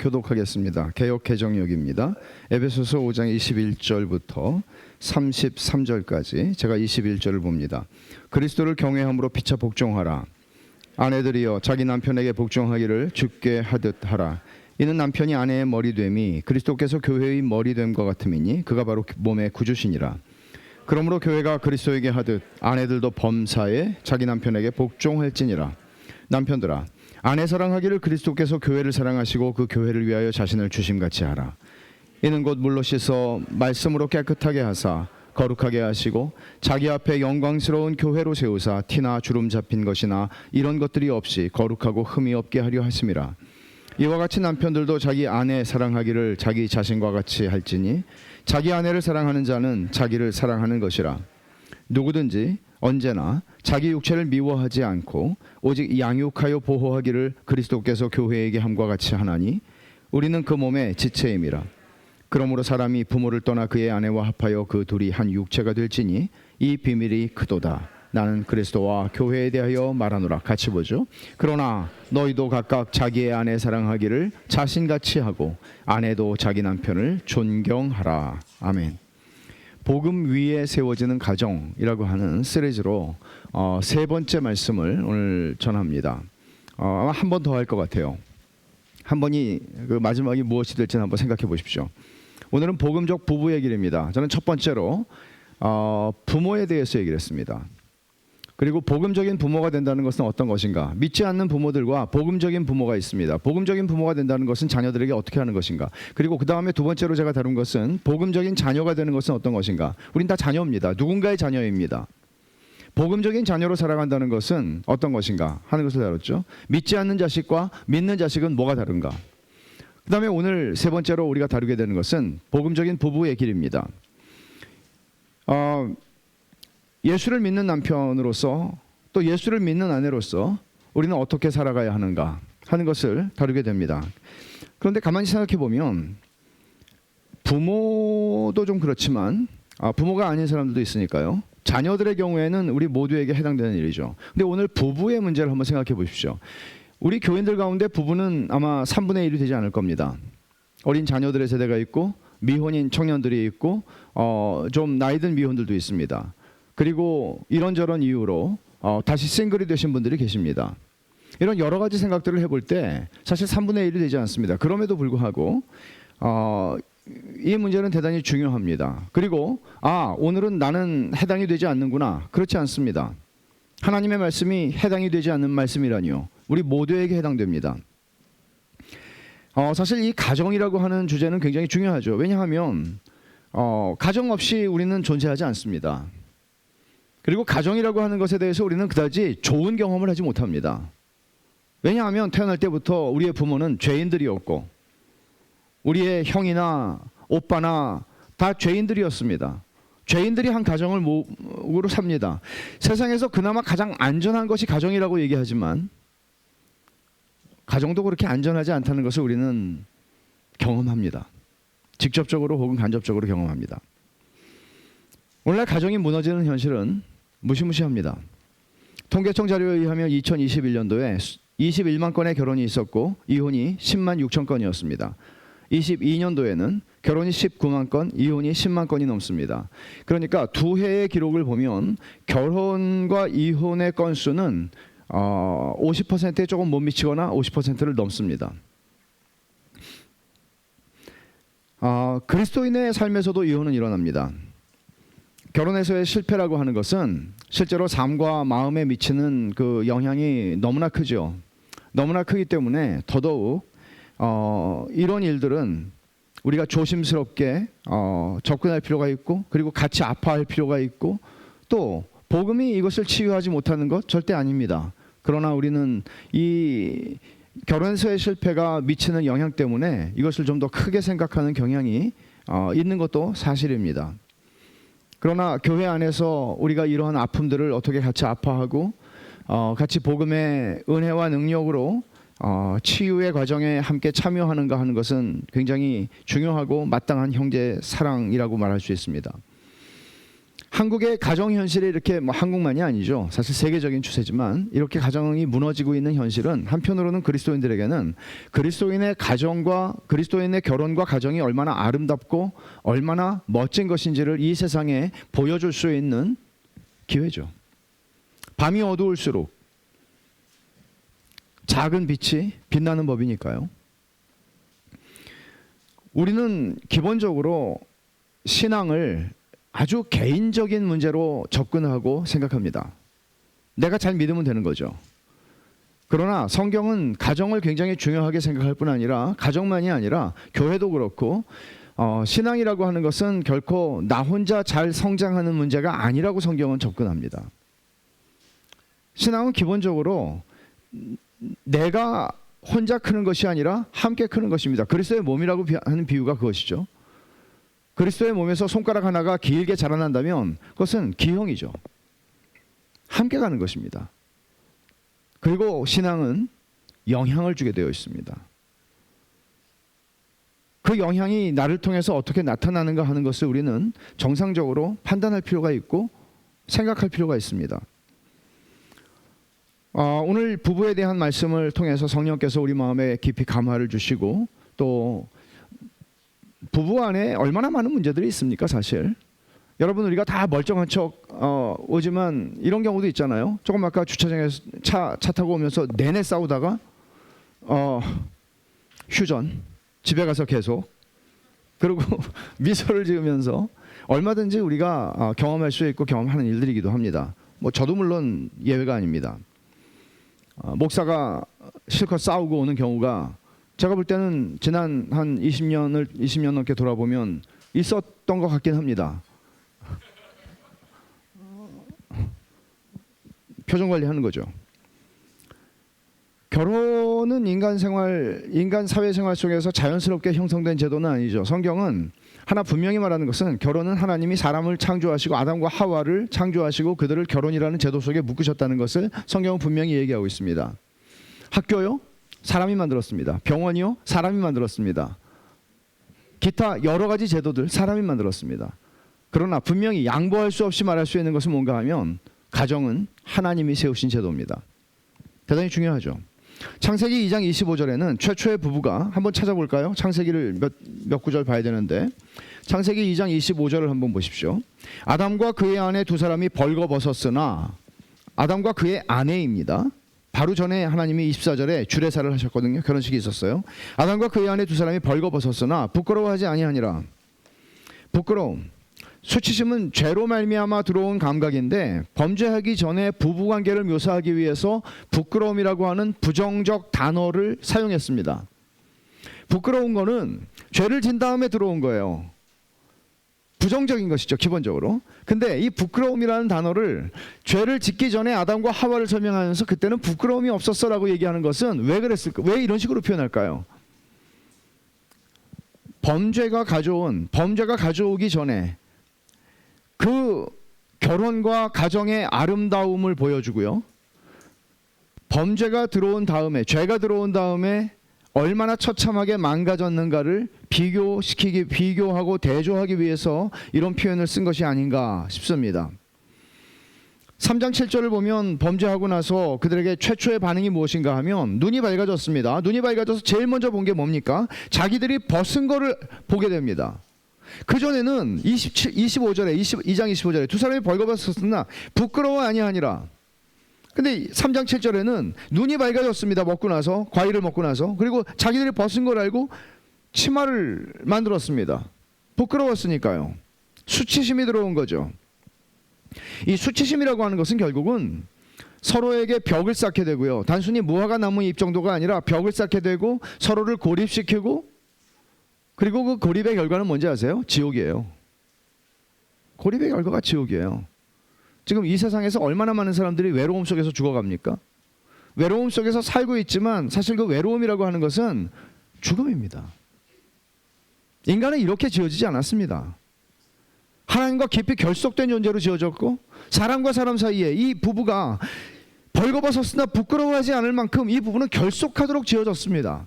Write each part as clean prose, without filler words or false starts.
교독하겠습니다. 개역 개정역입니다. 에베소서 5장 21절부터 33절까지 제가 21절을 봅니다. 그리스도를 경외함으로 피차 복종하라. 아내들이여 자기 남편에게 복종하기를 주께 하듯 하라. 이는 남편이 아내의 머리됨이 그리스도께서 교회의 머리됨과 같음이니 그가 바로 몸의 구주시니라. 그러므로 교회가 그리스도에게 하듯 아내들도 범사에 자기 남편에게 복종할지니라. 남편들아 아내 사랑하기를 그리스도께서 교회를 사랑하시고 그 교회를 위하여 자신을 주심같이 하라. 이는 곧 물로 씻어 말씀으로 깨끗하게 하사 거룩하게 하시고 자기 앞에 영광스러운 교회로 세우사 티나 주름 잡힌 것이나 이런 것들이 없이 거룩하고 흠이 없게 하려 하심이라. 이와 같이 남편들도 자기 아내 사랑하기를 자기 자신과 같이 할지니 자기 아내를 사랑하는 자는 자기를 사랑하는 것이라. 누구든지 언제나 자기 육체를 미워하지 않고 오직 양육하여 보호하기를 그리스도께서 교회에게 함과 같이 하나니 우리는 그 몸의 지체임이라. 그러므로 사람이 부모를 떠나 그의 아내와 합하여 그 둘이 한 육체가 될지니 이 비밀이 크도다. 나는 그리스도와 교회에 대하여 말하노라. 같이 보죠. 그러나 너희도 각각 자기의 아내 사랑하기를 자신같이 하고 아내도 자기 남편을 존경하라. 아멘. 복음 위에 세워지는 가정이라고 하는 시리즈로 세 번째 말씀을 오늘 전합니다. 아마 한 번 더 할 것 같아요. 한 번이 그 마지막이 무엇이 될지는 한번 생각해 보십시오. 오늘은 복음적 부부 얘기입니다. 저는 첫 번째로 부모에 대해서 얘기를 했습니다. 그리고 복음적인 부모가 된다는 것은 어떤 것인가? 믿지 않는 부모들과 복음적인 부모가 있습니다. 복음적인 부모가 된다는 것은 자녀들에게 어떻게 하는 것인가? 그리고 그 다음에 두 번째로 제가 다룬 것은 복음적인 자녀가 되는 것은 어떤 것인가? 우린 다 자녀입니다. 누군가의 자녀입니다. 복음적인 자녀로 살아간다는 것은 어떤 것인가 하는 것을 다뤘죠. 믿지 않는 자식과 믿는 자식은 뭐가 다른가? 그 다음에 오늘 세 번째로 우리가 다루게 되는 것은 복음적인 부부의 길입니다. 예수를 믿는 남편으로서 또 예수를 믿는 아내로서 우리는 어떻게 살아가야 하는가 하는 것을 다루게 됩니다. 그런데 가만히 생각해 보면 부모도 좀 그렇지만 부모가 아닌 사람들도 있으니까요. 자녀들의 경우에는 우리 모두에게 해당되는 일이죠. 근데 오늘 부부의 문제를 한번 생각해 보십시오. 우리 교인들 가운데 부부는 아마 3분의 1이 되지 않을 겁니다. 어린 자녀들의 세대가 있고 미혼인 청년들이 있고 좀 나이 든 미혼들도 있습니다. 그리고 이런저런 이유로 다시 싱글이 되신 분들이 계십니다. 이런 여러 가지 생각들을 해볼 때 사실 3분의 1이 되지 않습니다. 그럼에도 불구하고 이 문제는 대단히 중요합니다. 그리고 오늘은 나는 해당이 되지 않는구나. 그렇지 않습니다. 하나님의 말씀이 해당이 되지 않는 말씀이라니요. 우리 모두에게 해당됩니다. 사실 이 가정이라고 하는 주제는 굉장히 중요하죠. 왜냐하면 가정 없이 우리는 존재하지 않습니다. 그리고 가정이라고 하는 것에 대해서 우리는 그다지 좋은 경험을 하지 못합니다. 왜냐하면 태어날 때부터 우리의 부모는 죄인들이었고 우리의 형이나 오빠나 다 죄인들이었습니다. 죄인들이 한 가정을 목으로 삽니다. 세상에서 그나마 가장 안전한 것이 가정이라고 얘기하지만 가정도 그렇게 안전하지 않다는 것을 우리는 경험합니다. 직접적으로 혹은 간접적으로 경험합니다. 오늘날 가정이 무너지는 현실은 무시무시합니다. 통계청 자료에 의하면 2021년도에 21만 건의 결혼이 있었고 이혼이 10만 6천 건이었습니다. 22년도에는 결혼이 19만 건, 이혼이 10만 건이 넘습니다. 그러니까 두 해의 기록을 보면 결혼과 이혼의 건수는 50%에 조금 못 미치거나 50%를 넘습니다. 그리스도인의 삶에서도 이혼은 일어납니다. 결혼에서의 실패라고 하는 것은 실제로 삶과 마음에 미치는 그 영향이 너무나 크죠. 너무나 크기 때문에 더더욱 이런 일들은 우리가 조심스럽게 접근할 필요가 있고 그리고 같이 아파할 필요가 있고 또 복음이 이것을 치유하지 못하는 것 절대 아닙니다. 그러나 우리는 이 결혼에서의 실패가 미치는 영향 때문에 이것을 좀 더 크게 생각하는 경향이 있는 것도 사실입니다. 그러나 교회 안에서 우리가 이러한 아픔들을 어떻게 같이 아파하고 같이 복음의 은혜와 능력으로 치유의 과정에 함께 참여하는가 하는 것은 굉장히 중요하고 마땅한 형제 사랑이라고 말할 수 있습니다. 한국의 가정 현실이 이렇게 뭐 한국만이 아니죠. 사실 세계적인 추세지만 이렇게 가정이 무너지고 있는 현실은 한편으로는 그리스도인들에게는 그리스도인의 가정과 그리스도인의 결혼과 가정이 얼마나 아름답고 얼마나 멋진 것인지를 이 세상에 보여줄 수 있는 기회죠. 밤이 어두울수록 작은 빛이 빛나는 법이니까요. 우리는 기본적으로 신앙을 아주 개인적인 문제로 접근하고 생각합니다. 내가 잘 믿으면 되는 거죠. 그러나 성경은 가정을 굉장히 중요하게 생각할 뿐 아니라 가정만이 아니라 교회도 그렇고 신앙이라고 하는 것은 결코 나 혼자 잘 성장하는 문제가 아니라고 성경은 접근합니다. 신앙은 기본적으로 내가 혼자 크는 것이 아니라 함께 크는 것입니다. 그리스도의 몸이라고 하는 비유가 그것이죠. 그리스도의 몸에서 손가락 하나가 길게 자라난다면 그것은 기형이죠. 함께 가는 것입니다. 그리고 신앙은 영향을 주게 되어 있습니다. 그 영향이 나를 통해서 어떻게 나타나는가 하는 것을 우리는 정상적으로 판단할 필요가 있고 생각할 필요가 있습니다. 오늘 부부에 대한 말씀을 통해서 성령께서 우리 마음에 깊이 감화를 주시고 또 부부 안에 얼마나 많은 문제들이 있습니까? 사실 여러분 우리가 다 멀쩡한 척 오지만 이런 경우도 있잖아요. 조금 아까 주차장에서 차 타고 오면서 내내 싸우다가 휴전 집에 가서 계속 그리고 미소를 지으면서 얼마든지 우리가 경험할 수 있고 경험하는 일들이기도 합니다. 뭐 저도 물론 예외가 아닙니다. 목사가 실컷 싸우고 오는 경우가 제가 볼 때는 지난 한 20년 넘게 돌아보면 있었던 것 같긴 합니다. 표정 관리하는 거죠. 결혼은 인간 사회생활 속에서 자연스럽게 형성된 제도는 아니죠. 성경은 하나 분명히 말하는 것은 결혼은 하나님이 사람을 창조하시고 아담과 하와를 창조하시고 그들을 결혼이라는 제도 속에 묶으셨다는 것을 성경은 분명히 얘기하고 있습니다. 학교요? 사람이 만들었습니다. 병원이요? 사람이 만들었습니다. 기타 여러 가지 제도들 사람이 만들었습니다. 그러나 분명히 양보할 수 없이 말할 수 있는 것은 뭔가 하면 가정은 하나님이 세우신 제도입니다. 대단히 중요하죠. 창세기 2장 25절에는 최초의 부부가 한번 찾아볼까요? 창세기를 몇 구절 봐야 되는데 창세기 2장 25절을 한번 보십시오. 아담과 그의 아내 두 사람이 벌거벗었으나 아담과 그의 아내입니다. 바로 전에 하나님이 24절에 주례사를 하셨거든요. 결혼식이 있었어요. 아담과 그의 아내 두 사람이 벌거벗었으나 부끄러워하지 아니하니라. 부끄러움. 수치심은 죄로 말미암아 들어온 감각인데 범죄하기 전에 부부관계를 묘사하기 위해서 부끄러움이라고 하는 부정적 단어를 사용했습니다. 부끄러운 거는 죄를 진 다음에 들어온 거예요. 부정적인 것이죠, 기본적으로. 근데 이 부끄러움이라는 단어를 죄를 짓기 전에 아담과 하와를 설명하면서 그때는 부끄러움이 없었어라고 얘기하는 것은 왜 그랬을까? 왜 이런 식으로 표현할까요? 범죄가 가져오기 전에 그 결혼과 가정의 아름다움을 보여주고요. 범죄가 들어온 다음에, 죄가 들어온 다음에 얼마나 처참하게 망가졌는가를 비교하고 대조하기 위해서 이런 표현을 쓴 것이 아닌가 싶습니다. 3장 7절을 보면 범죄하고 나서 그들에게 최초의 반응이 무엇인가 하면 눈이 밝아졌습니다. 눈이 밝아져서 제일 먼저 본 게 뭡니까? 자기들이 벗은 거를 보게 됩니다. 그전에는 2장 25절에 두 사람이 벌거벗었으나 부끄러워 아니하니라. 근데 3장 7절에는 눈이 밝아졌습니다. 먹고 나서, 과일을 먹고 나서. 그리고 자기들이 벗은 걸 알고 치마를 만들었습니다. 부끄러웠으니까요. 수치심이 들어온 거죠. 이 수치심이라고 하는 것은 결국은 서로에게 벽을 쌓게 되고요. 단순히 무화과 나무 잎 정도가 아니라 벽을 쌓게 되고 서로를 고립시키고 그리고 그 고립의 결과는 뭔지 아세요? 지옥이에요. 고립의 결과가 지옥이에요. 지금 이 세상에서 얼마나 많은 사람들이 외로움 속에서 죽어갑니까? 외로움 속에서 살고 있지만 사실 그 외로움이라고 하는 것은 죽음입니다. 인간은 이렇게 지어지지 않았습니다. 하나님과 깊이 결속된 존재로 지어졌고 사람과 사람 사이에 이 부부가 벌거벗었으나 부끄러워하지 않을 만큼 이 부부는 결속하도록 지어졌습니다.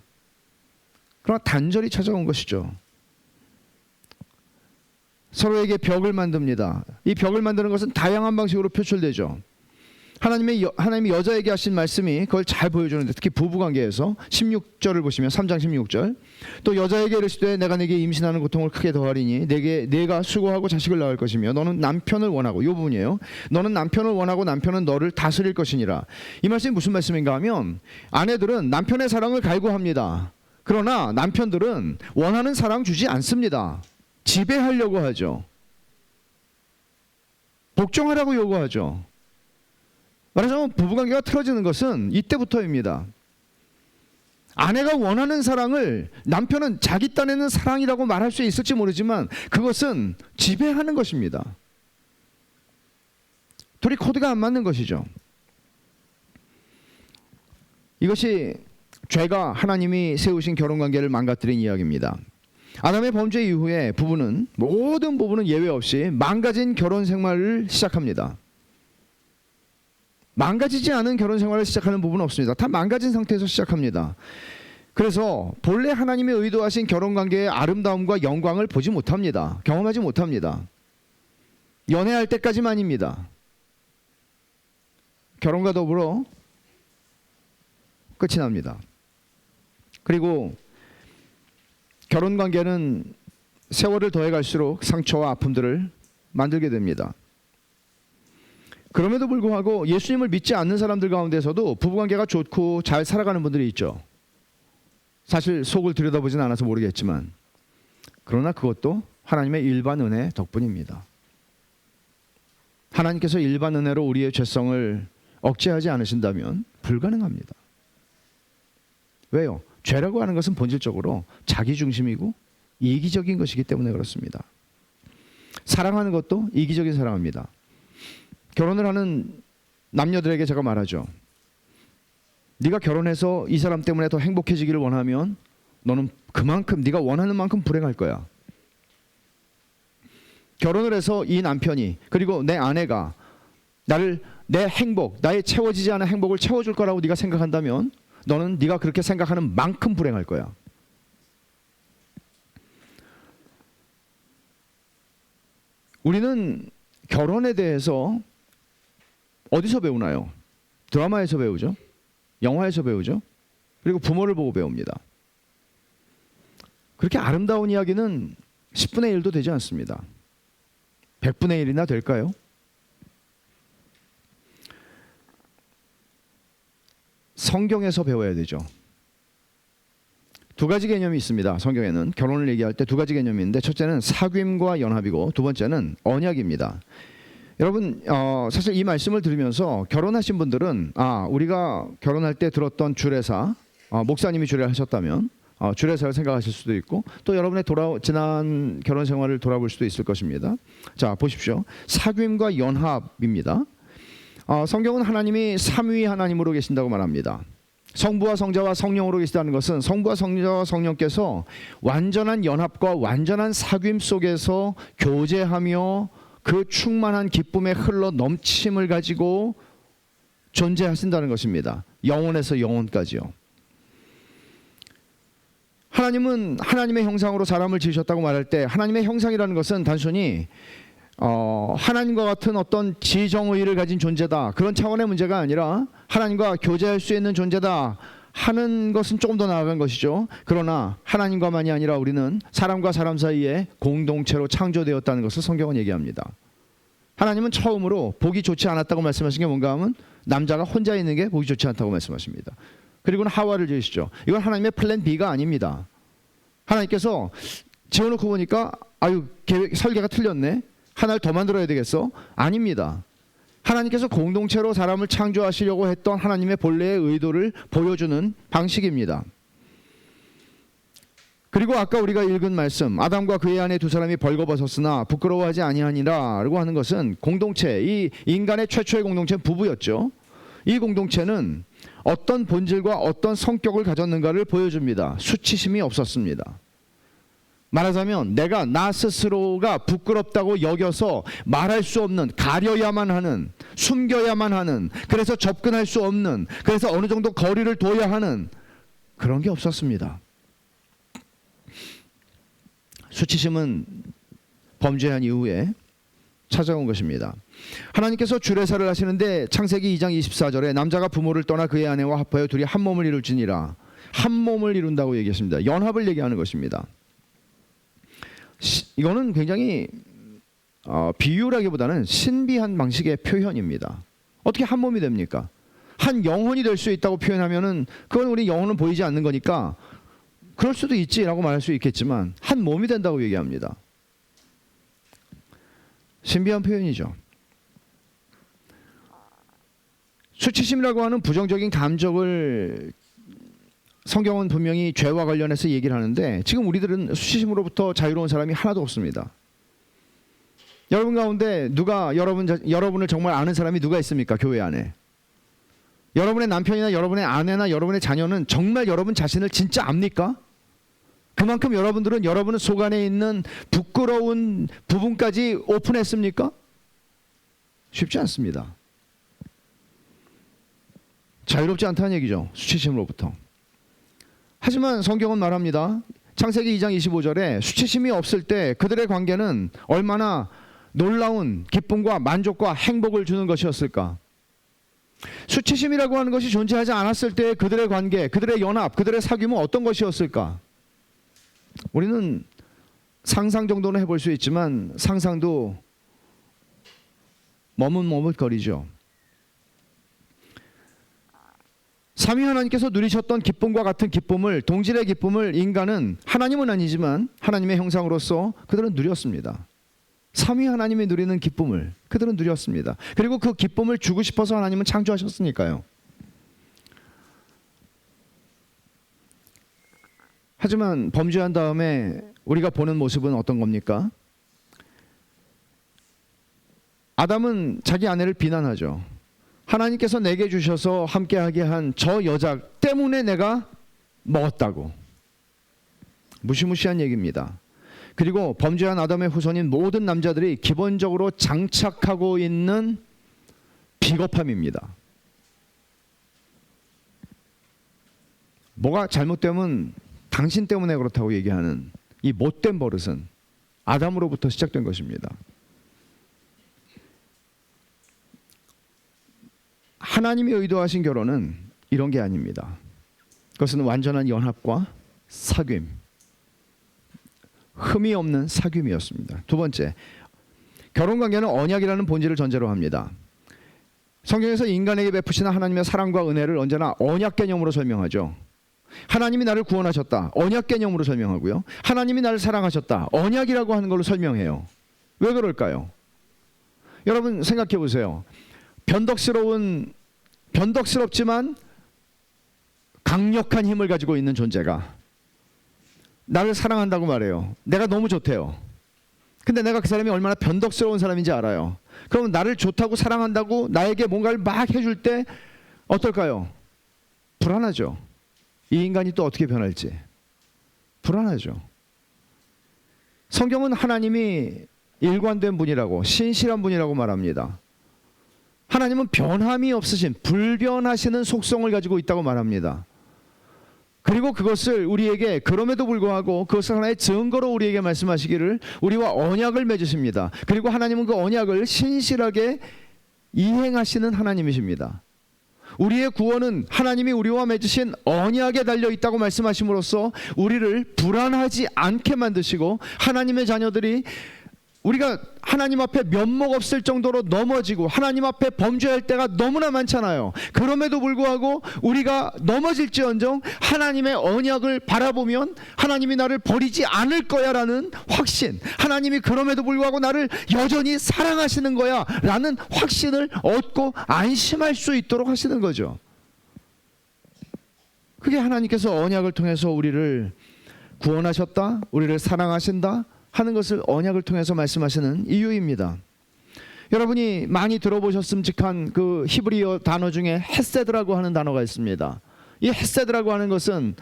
그러나 단절이 찾아온 것이죠. 서로에게 벽을 만듭니다. 이 벽을 만드는 것은 다양한 방식으로 표출되죠. 하나님이 여자에게 하신 말씀이 그걸 잘 보여주는데, 특히 부부관계에서 16절을 보시면 3장 16절, 또 여자에게 이르시되 내가 네게 임신하는 고통을 크게 더하리니 네가 수고하고 자식을 낳을 것이며 너는 남편을 원하고, 이 부분이에요. 너는 남편을 원하고 남편은 너를 다스릴 것이니라. 이 말씀이 무슨 말씀인가 하면, 아내들은 남편의 사랑을 갈구합니다. 그러나 남편들은 원하는 사랑 주지 않습니다. 지배하려고 하죠. 복종하라고 요구하죠. 말하자면 부부관계가 틀어지는 것은 이때부터입니다. 아내가 원하는 사랑을 남편은 자기 딴에는 사랑이라고 말할 수 있을지 모르지만 그것은 지배하는 것입니다. 둘이 코드가 안 맞는 것이죠. 이것이 죄가 하나님이 세우신 결혼관계를 망가뜨린 이야기입니다. 아담의 범죄 이후에 모든 부부는 예외 없이 망가진 결혼 생활을 시작합니다. 망가지지 않은 결혼 생활을 시작하는 부분은 없습니다. 다 망가진 상태에서 시작합니다. 그래서 본래 하나님이 의도하신 결혼관계의 아름다움과 영광을 보지 못합니다. 경험하지 못합니다. 연애할 때까지만입니다. 결혼과 더불어 끝이 납니다. 그리고 결혼관계는 세월을 더해갈수록 상처와 아픔들을 만들게 됩니다. 그럼에도 불구하고 예수님을 믿지 않는 사람들 가운데서도 부부관계가 좋고 잘 살아가는 분들이 있죠. 사실 속을 들여다보진 않아서 모르겠지만, 그러나 그것도 하나님의 일반 은혜 덕분입니다. 하나님께서 일반 은혜로 우리의 죄성을 억제하지 않으신다면 불가능합니다. 왜요? 죄라고 하는 것은 본질적으로 자기중심이고 이기적인 것이기 때문에 그렇습니다. 사랑하는 것도 이기적인 사랑입니다. 결혼을 하는 남녀들에게 제가 말하죠. 네가 결혼해서 이 사람 때문에 더 행복해지기를 원하면 너는 그만큼 네가 원하는 만큼 불행할 거야. 결혼을 해서 이 남편이, 그리고 내 아내가 내 행복, 나의 채워지지 않은 행복을 채워줄 거라고 네가 생각한다면 너는 네가 그렇게 생각하는 만큼 불행할 거야. 우리는 결혼에 대해서 어디서 배우나요? 드라마에서 배우죠. 영화에서 배우죠. 그리고 부모를 보고 배웁니다. 그렇게 아름다운 이야기는 10분의 1도 되지 않습니다. 100분의 1이나 될까요? 성경에서 배워야 되죠. 두 가지 개념이 있습니다. 성경에는 결혼을 얘기할 때 두 가지 개념이 있는데, 첫째는 사귐과 연합이고 두 번째는 언약입니다. 여러분, 사실 이 말씀을 들으면서 결혼하신 분들은 우리가 결혼할 때 들었던 주례사, 목사님이 주례하셨다면 주례사를 생각하실 수도 있고, 또 여러분의 지난 결혼 생활을 돌아볼 수도 있을 것입니다. 자, 보십시오. 사귐과 연합입니다. 성경은 하나님이 삼위 하나님으로 계신다고 말합니다. 성부와 성자와 성령으로 계시다는 것은 성부와 성자와 성령께서 완전한 연합과 완전한 사귐 속에서 교제하며 그 충만한 기쁨의 흘러 넘침을 가지고 존재하신다는 것입니다. 영원에서 영원까지요. 하나님은 하나님의 형상으로 사람을 지으셨다고 말할 때, 하나님의 형상이라는 것은 단순히 하나님과 같은 어떤 지정의를 가진 존재다, 그런 차원의 문제가 아니라 하나님과 교제할 수 있는 존재다 하는 것은 조금 더 나아간 것이죠. 그러나 하나님과만이 아니라 우리는 사람과 사람 사이에 공동체로 창조되었다는 것을 성경은 얘기합니다. 하나님은 처음으로 보기 좋지 않았다고 말씀하신 게 뭔가 하면 남자가 혼자 있는 게 보기 좋지 않다고 말씀하십니다. 그리고는 하와를 지으시죠. 이건 하나님의 플랜 B가 아닙니다. 하나님께서 지어놓고 보니까 설계가 틀렸네, 하나를 더 만들어야 되겠어? 아닙니다. 하나님께서 공동체로 사람을 창조하시려고 했던 하나님의 본래의 의도를 보여주는 방식입니다. 그리고 아까 우리가 읽은 말씀, 아담과 그의 아내 두 사람이 벌거벗었으나 부끄러워하지 아니하니라 라고 하는 것은 공동체, 이 인간의 최초의 공동체는 부부였죠. 이 공동체는 어떤 본질과 어떤 성격을 가졌는가를 보여줍니다. 수치심이 없었습니다. 말하자면 내가 나 스스로가 부끄럽다고 여겨서 말할 수 없는, 가려야만 하는, 숨겨야만 하는, 그래서 접근할 수 없는, 그래서 어느 정도 거리를 둬야 하는 그런 게 없었습니다. 수치심은 범죄한 이후에 찾아온 것입니다. 하나님께서 주례사를 하시는데 창세기 2장 24절에 남자가 부모를 떠나 그의 아내와 합하여 둘이 한 몸을 이룰지니라. 한 몸을 이룬다고 얘기했습니다. 연합을 얘기하는 것입니다. 이거는 굉장히 비유라기보다는 신비한 방식의 표현입니다. 어떻게 한 몸이 됩니까? 한 영혼이 될 수 있다고 표현하면은 그건 우리 영혼은 보이지 않는 거니까 그럴 수도 있지라고 말할 수 있겠지만 한 몸이 된다고 얘기합니다. 신비한 표현이죠. 수치심이라고 하는 부정적인 감정을 성경은 분명히 죄와 관련해서 얘기를 하는데 지금 우리들은 수치심으로부터 자유로운 사람이 하나도 없습니다. 여러분 가운데 누가 여러분을 정말 아는 사람이 누가 있습니까? 교회 안에. 여러분의 남편이나 여러분의 아내나 여러분의 자녀는 정말 여러분 자신을 진짜 압니까? 그만큼 여러분들은 여러분의 속 안에 있는 부끄러운 부분까지 오픈했습니까? 쉽지 않습니다. 자유롭지 않다는 얘기죠. 수치심으로부터. 하지만 성경은 말합니다. 창세기 2장 25절에 수치심이 없을 때 그들의 관계는 얼마나 놀라운 기쁨과 만족과 행복을 주는 것이었을까? 수치심이라고 하는 것이 존재하지 않았을 때 그들의 관계, 그들의 연합, 그들의 사귐은 어떤 것이었을까? 우리는 상상 정도는 해볼 수 있지만 상상도 머뭇머뭇거리죠. 삼위 하나님께서 누리셨던 기쁨과 같은 기쁨을, 동질의 기쁨을 인간은, 하나님은 아니지만 하나님의 형상으로서 그들은 누렸습니다. 삼위 하나님이 누리는 기쁨을 그들은 누렸습니다. 그리고 그 기쁨을 주고 싶어서 하나님은 창조하셨으니까요. 하지만 범죄한 다음에 우리가 보는 모습은 어떤 겁니까? 아담은 자기 아내를 비난하죠. 하나님께서 내게 주셔서 함께하게 한 저 여자 때문에 내가 먹었다고. 무시무시한 얘기입니다. 그리고 범죄한 아담의 후손인 모든 남자들이 기본적으로 장착하고 있는 비겁함입니다. 뭐가 잘못되면 당신 때문에 그렇다고 얘기하는 이 못된 버릇은 아담으로부터 시작된 것입니다. 하나님이 의도하신 결혼은 이런 게 아닙니다. 그것은 완전한 연합과 사귐, 흠이 없는 사귐이었습니다. 두 번째, 결혼관계는 언약이라는 본질을 전제로 합니다. 성경에서 인간에게 베푸시는 하나님의 사랑과 은혜를 언제나 언약 개념으로 설명하죠. 하나님이 나를 구원하셨다, 언약 개념으로 설명하고요. 하나님이 나를 사랑하셨다, 언약이라고 하는 걸로 설명해요. 왜 그럴까요? 여러분 생각해 보세요. 변덕스럽지만 강력한 힘을 가지고 있는 존재가 나를 사랑한다고 말해요. 내가 너무 좋대요. 근데 내가 그 사람이 얼마나 변덕스러운 사람인지 알아요. 그럼 나를 좋다고 사랑한다고 나에게 뭔가를 막 해줄 때 어떨까요? 불안하죠. 이 인간이 또 어떻게 변할지 불안하죠. 성경은 하나님이 일관된 분이라고, 신실한 분이라고 말합니다. 하나님은 변함이 없으신, 불변하시는 속성을 가지고 있다고 말합니다. 그리고 그것을 우리에게, 그럼에도 불구하고 그것을 하나의 증거로 우리에게 말씀하시기를 우리와 언약을 맺으십니다. 그리고 하나님은 그 언약을 신실하게 이행하시는 하나님이십니다. 우리의 구원은 하나님이 우리와 맺으신 언약에 달려 있다고 말씀하심으로써 우리를 불안하지 않게 만드시고, 하나님의 자녀들이 우리가 하나님 앞에 면목 없을 정도로 넘어지고 하나님 앞에 범죄할 때가 너무나 많잖아요. 그럼에도 불구하고 우리가 넘어질지언정 하나님의 언약을 바라보면 하나님이 나를 버리지 않을 거야 라는 확신, 하나님이 그럼에도 불구하고 나를 여전히 사랑하시는 거야 라는 확신을 얻고 안심할 수 있도록 하시는 거죠. 그게 하나님께서 언약을 통해서 우리를 구원하셨다, 우리를 사랑하신다 하는 것을 언약을 통해서 말씀하시는 이유입니다. 여러분이 많이 들어보셨음직한 그 히브리어 단어 중에 헤세드라고 하는 단어가 있습니다. 이 헤세드라고 하는 것은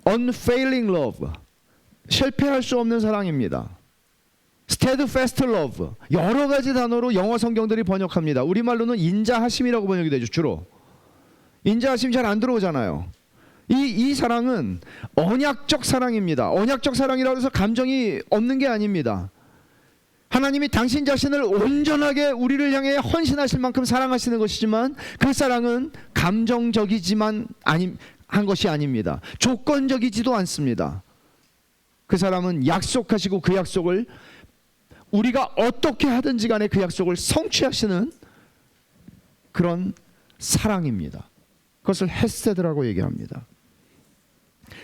unfailing love, 실패할 수 없는 사랑입니다. steadfast love, 여러 가지 단어로 영어 성경들이 번역합니다. 우리말로는 인자하심이라고 번역이 되죠. 주로 인자하심 잘 안 들어오잖아요. 이 사랑은 언약적 사랑입니다. 언약적 사랑이라고 해서 감정이 없는 게 아닙니다. 하나님이 당신 자신을 온전하게 우리를 향해 헌신하실 만큼 사랑하시는 것이지만 그 사랑은 감정적이지만 한 것이 아닙니다. 조건적이지도 않습니다. 그 사람은 약속하시고 그 약속을 우리가 어떻게 하든지 간에 그 약속을 성취하시는 그런 사랑입니다. 그것을 헤세드라고 얘기합니다.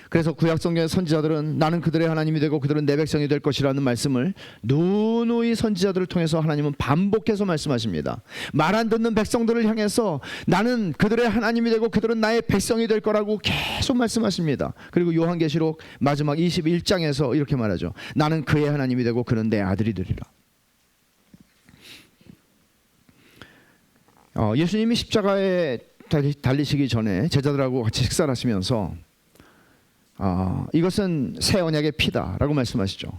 그래서 구약성경의 선지자들은 나는 그들의 하나님이 되고 그들은 내 백성이 될 것이라는 말씀을 누누이 선지자들을 통해서 하나님은 반복해서 말씀하십니다. 말 안 듣는 백성들을 향해서 나는 그들의 하나님이 되고 그들은 나의 백성이 될 거라고 계속 말씀하십니다. 그리고 요한계시록 마지막 21장에서 이렇게 말하죠. 나는 그의 하나님이 되고 그는 내 아들이 되리라. 예수님이 십자가에 달리시기 전에 제자들하고 같이 식사를 하시면서 이것은 새 언약의 피다라고 말씀하시죠.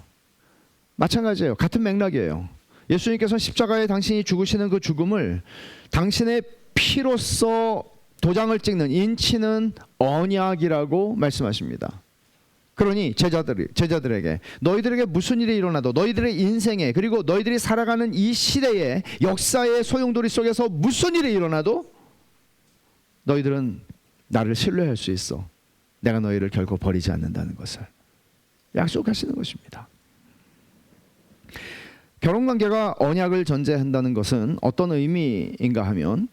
마찬가지예요. 같은 맥락이에요. 예수님께서 십자가에 당신이 죽으시는 그 죽음을 당신의 피로써 도장을 찍는 인치는 언약이라고 말씀하십니다. 그러니 제자들에게 너희들에게 무슨 일이 일어나도 너희들의 인생에 그리고 너희들이 살아가는 이 시대의 역사의 소용돌이 속에서 무슨 일이 일어나도 너희들은 나를 신뢰할 수 있어. 내가 너희를 결코 버리지 않는다는 것을 약속하시는 것입니다. 결혼관계가 언약을 전제한다는 것은 어떤 의미인가 하면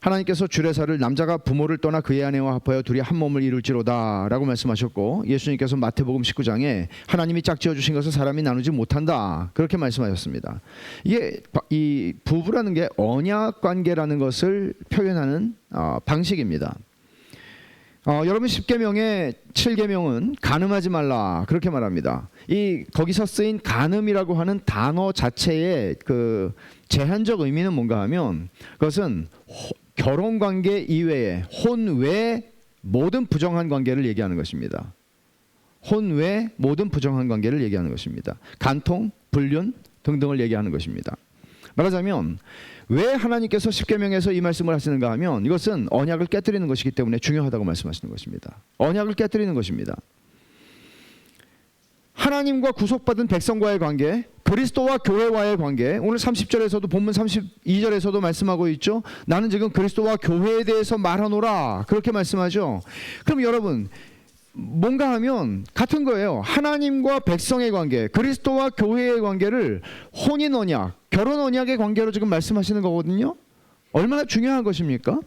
하나님께서 주례사를 남자가 부모를 떠나 그의 아내와 합하여 둘이 한 몸을 이룰지로다 라고 말씀하셨고 예수님께서 마태복음 19장에 하나님이 짝지어 주신 것을 사람이 나누지 못한다 그렇게 말씀하셨습니다. 이게 이 부부라는 게 언약관계라는 것을 표현하는 방식입니다. 여러분 10계명의 7계명은 간음하지 말라 그렇게 말합니다. 거기서 쓰인 간음이라고 하는 단어 자체의 그 제한적 의미는 뭔가 하면 그것은 결혼관계 이외에 혼외 모든 부정한 관계를 얘기하는 것입니다. 혼외 모든 부정한 관계를 얘기하는 것입니다. 간통, 불륜 등등을 얘기하는 것입니다. 말하자면 왜 하나님께서 십계명에서 이 말씀을 하시는가 하면 이것은 언약을 깨뜨리는 것이기 때문에 중요하다고 말씀하시는 것입니다. 언약을 깨뜨리는 것입니다. 하나님과 구속받은 백성과의 관계, 그리스도와 교회와의 관계, 오늘 30절에서도 본문 32절에서도 말씀하고 있죠. 나는 지금 그리스도와 교회에 대해서 말하노라 그렇게 말씀하죠. 그럼 여러분 뭔가 하면 같은 거예요. 하나님과 백성의 관계, 그리스도와 교회의 관계를 혼인 언약, 결혼 언약의 관계로 지금 말씀하시는 거거든요. 얼마나 중요한 것입니까?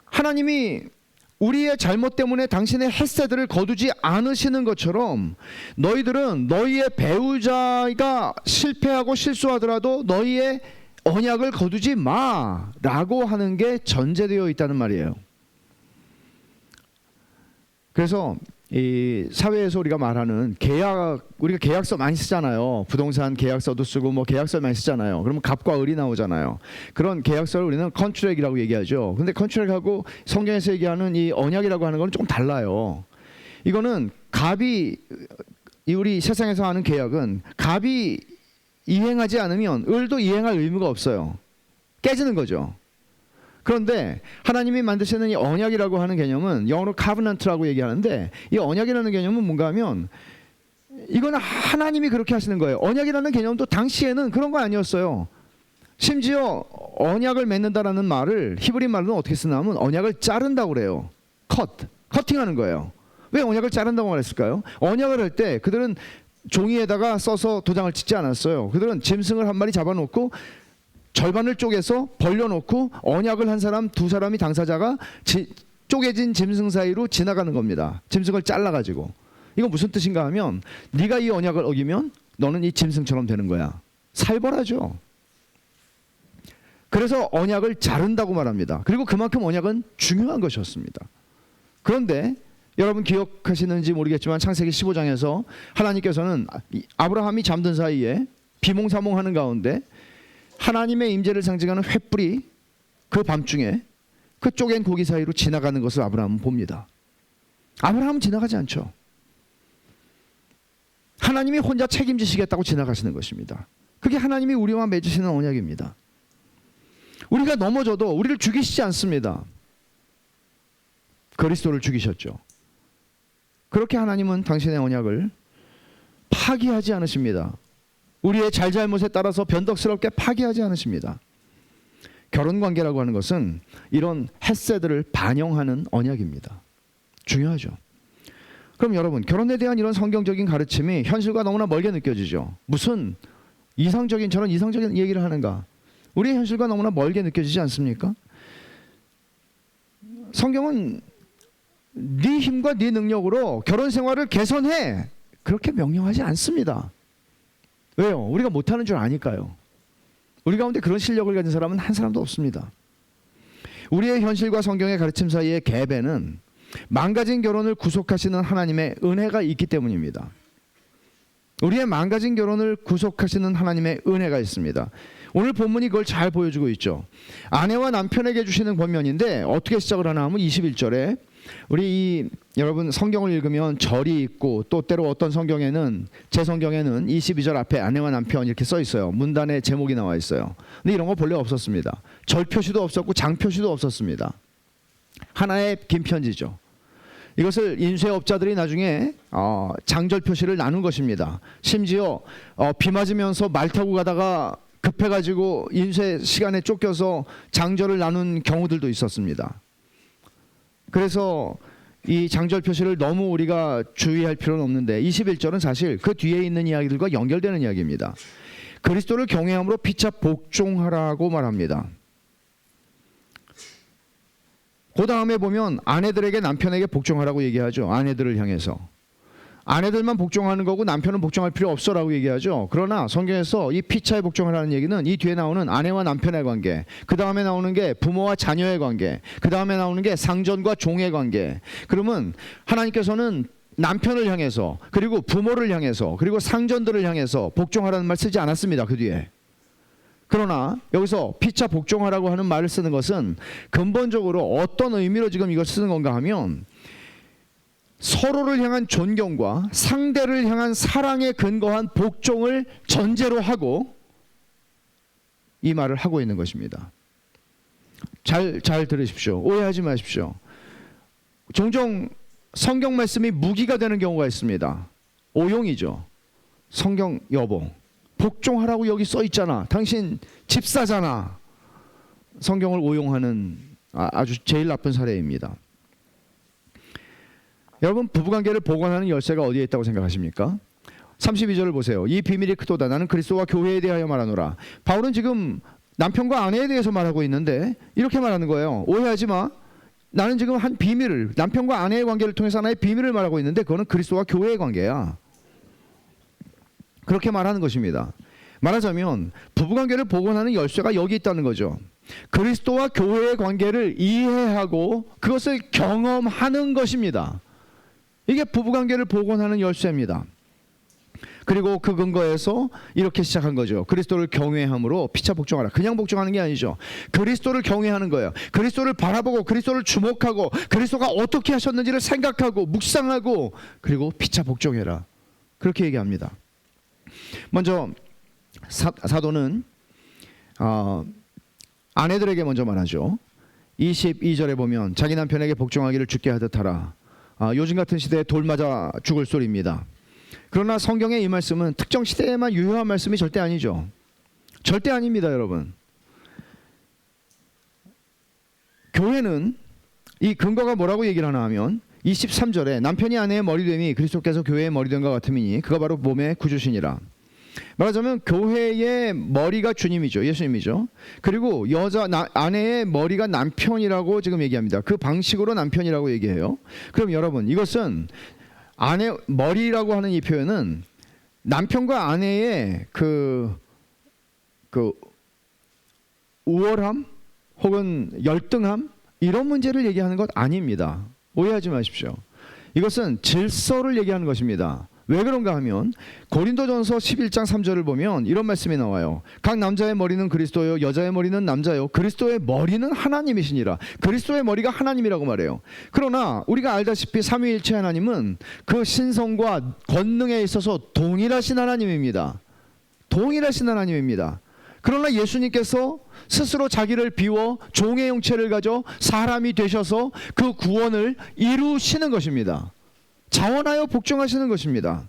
하나님이 우리의 잘못 때문에 당신의 헤세드를 거두지 않으시는 것처럼 너희들은 너희의 배우자가 실패하고 실수하더라도 너희의 언약을 거두지 마라고 하는 게 전제되어 있다는 말이에요. 그래서 이 사회에서 우리가 말하는 우리가 계약서 많이 쓰잖아요. 부동산 계약서도 쓰고 뭐 계약서 많이 쓰잖아요. 그러면 갑과 을이 나오잖아요. 그런 계약서를 우리는 컨트랙이라고 얘기하죠. 근데 컨트랙하고 성경에서 얘기하는 이 언약이라고 하는 건 조금 달라요. 이거는 우리 세상에서 하는 계약은 갑이 이행하지 않으면 을도 이행할 의무가 없어요. 깨지는 거죠. 그런데 하나님이 만드시는 이 언약이라고 하는 개념은 영어로 covenant라고 얘기하는데 이 언약이라는 개념은 뭔가 하면 이거는 하나님이 그렇게 하시는 거예요. 언약이라는 개념도 당시에는 그런 거 아니었어요. 심지어 언약을 맺는다라는 말을 히브리 말로는 어떻게 쓰냐면 언약을 자른다고 그래요. 커팅하는 거예요. 왜 언약을 자른다고 말했을까요? 언약을 할 때 그들은 종이에다가 써서 도장을 찍지 않았어요. 그들은 짐승을 한 마리 잡아놓고 절반을 쪼개서 벌려놓고 언약을 한 사람 두 사람이 당사자가 쪼개진 짐승 사이로 지나가는 겁니다. 짐승을 잘라가지고. 이건 무슨 뜻인가 하면 네가 이 언약을 어기면 너는 이 짐승처럼 되는 거야. 살벌하죠. 그래서 언약을 자른다고 말합니다. 그리고 그만큼 언약은 중요한 것이었습니다. 그런데 여러분 기억하시는지 모르겠지만 창세기 15장에서 하나님께서는 아브라함이 잠든 사이에 비몽사몽하는 가운데 하나님의 임재를 상징하는 횃불이 그 밤중에 그 쪼갠 고기 사이로 지나가는 것을 아브라함은 봅니다. 아브라함은 지나가지 않죠. 하나님이 혼자 책임지시겠다고 지나가시는 것입니다. 그게 하나님이 우리와 맺으시는 언약입니다. 우리가 넘어져도 우리를 죽이시지 않습니다. 그리스도를 죽이셨죠. 그렇게 하나님은 당신의 언약을 파기하지 않으십니다. 우리의 잘잘못에 따라서 변덕스럽게 파기하지 않으십니다. 결혼관계라고 하는 것은 이런 헤세드를 반영하는 언약입니다. 중요하죠. 그럼 여러분, 결혼에 대한 이런 성경적인 가르침이 현실과 너무나 멀게 느껴지죠. 무슨 이상적인 저런 이상적인 얘기를 하는가? 우리의 현실과 너무나 멀게 느껴지지 않습니까? 성경은 네 힘과 네 능력으로 결혼 생활을 개선해, 그렇게 명령하지 않습니다. 왜요? 우리가 못하는 줄 아니까요. 우리 가운데 그런 실력을 가진 사람은 한 사람도 없습니다. 우리의 현실과 성경의 가르침 사이의 갭에는 망가진 결혼을 구속하시는 하나님의 은혜가 있기 때문입니다. 우리의 망가진 결혼을 구속하시는 하나님의 은혜가 있습니다. 오늘 본문이 그걸 잘 보여주고 있죠. 아내와 남편에게 주시는 권면인데 어떻게 시작을 하나 하면 21절에 우리 여러분 성경을 읽으면 절이 있고 또 때로 어떤 성경에는, 제 성경에는 22절 앞에 아내와 남편 이렇게 써 있어요. 문단에 제목이 나와 있어요. 근데 이런 거 본래 없었습니다. 절 표시도 없었고 장 표시도 없었습니다. 하나의 긴 편지죠. 이것을 인쇄업자들이 나중에 장절 표시를 나눈 것입니다. 심지어 비 맞으면서 말 타고 가다가 급해가지고 인쇄 시간에 쫓겨서 장절을 나눈 경우들도 있었습니다. 그래서 이 장절 표시를 너무 우리가 주의할 필요는 없는데 21절은 사실 그 뒤에 있는 이야기들과 연결되는 이야기입니다. 그리스도를 경외함으로 피차 복종하라고 말합니다. 그 다음에 보면 아내들에게 남편에게 복종하라고 얘기하죠. 아내들을 향해서. 아내들만 복종하는 거고 남편은 복종할 필요 없어라고 얘기하죠. 그러나 성경에서 이 피차에 복종하라는 얘기는 이 뒤에 나오는 아내와 남편의 관계, 그 다음에 나오는 게 부모와 자녀의 관계, 그 다음에 나오는 게 상전과 종의 관계. 그러면 하나님께서는 남편을 향해서, 그리고 부모를 향해서, 그리고 상전들을 향해서 복종하라는 말 쓰지 않았습니다. 그 뒤에. 그러나 여기서 피차 복종하라고 하는 말을 쓰는 것은 근본적으로 어떤 의미로 지금 이걸 쓰는 건가 하면 서로를 향한 존경과 상대를 향한 사랑에 근거한 복종을 전제로 하고 이 말을 하고 있는 것입니다. 잘 들으십시오. 오해하지 마십시오. 종종 성경 말씀이 무기가 되는 경우가 있습니다. 오용이죠. 성경 여보, 복종하라고 여기 써 있잖아. 당신 집사잖아. 성경을 오용하는 아주 제일 나쁜 사례입니다. 여러분, 부부관계를 보관하는 열쇠가 어디에 있다고 생각하십니까? 32절을 보세요. 이 비밀이 크도다. 나는 그리스도와 교회에 대하여 말하노라. 바울은 지금 남편과 아내에 대해서 말하고 있는데 이렇게 말하는 거예요. 오해하지 마. 나는 지금 한 비밀을, 남편과 아내의 관계를 통해서 하나의 비밀을 말하고 있는데 그거는 그리스도와 교회의 관계야. 그렇게 말하는 것입니다. 말하자면 부부관계를 복원하는 열쇠가 여기 있다는 거죠. 그리스도와 교회의 관계를 이해하고 그것을 경험하는 것입니다. 이게 부부관계를 복원하는 열쇠입니다. 그리고 그 근거에서 이렇게 시작한 거죠. 그리스도를 경외함으로 피차 복종하라. 그냥 복종하는 게 아니죠. 그리스도를 경외하는 거예요. 그리스도를 바라보고 그리스도를 주목하고 그리스도가 어떻게 하셨는지를 생각하고 묵상하고 그리고 피차 복종해라. 그렇게 얘기합니다. 먼저 사도는 아내들에게 먼저 말하죠. 22절에 보면 자기 남편에게 복종하기를 주께 하듯 하라. 요즘 같은 시대에 돌 맞아 죽을 소리입니다. 그러나 성경의 이 말씀은 특정 시대에만 유효한 말씀이 절대 아니죠. 절대 아닙니다, 여러분. 교회는 이 근거가 뭐라고 얘기를 하나 하면 23절에 남편이 아내의 머리됨이 그리스도께서 교회의 머리됨과 같음이니 그가 바로 몸의 구주시니라. 말하자면 교회의 머리가 주님이죠. 예수님이죠. 그리고 아내의 머리가 남편이라고 지금 얘기합니다. 그 방식으로 남편이라고 얘기해요. 그럼 여러분, 이것은 아내 머리라고 하는 이 표현은 남편과 아내의 그 우월함 혹은 열등함 이런 문제를 얘기하는 것 아닙니다. 오해하지 마십시오. 이것은 질서를 얘기하는 것입니다. 왜 그런가 하면 고린도전서 11장 3절을 보면 이런 말씀이 나와요. 각 남자의 머리는 그리스도요 여자의 머리는 남자요 그리스도의 머리는 하나님이시니라. 그리스도의 머리가 하나님이라고 말해요. 그러나 우리가 알다시피 삼위일체 하나님은 그 신성과 권능에 있어서 동일하신 하나님입니다. 동일하신 하나님입니다. 그러나 예수님께서 스스로 자기를 비워 종의 형체를 가져 사람이 되셔서 그 구원을 이루시는 것입니다. 자원하여 복종하시는 것입니다.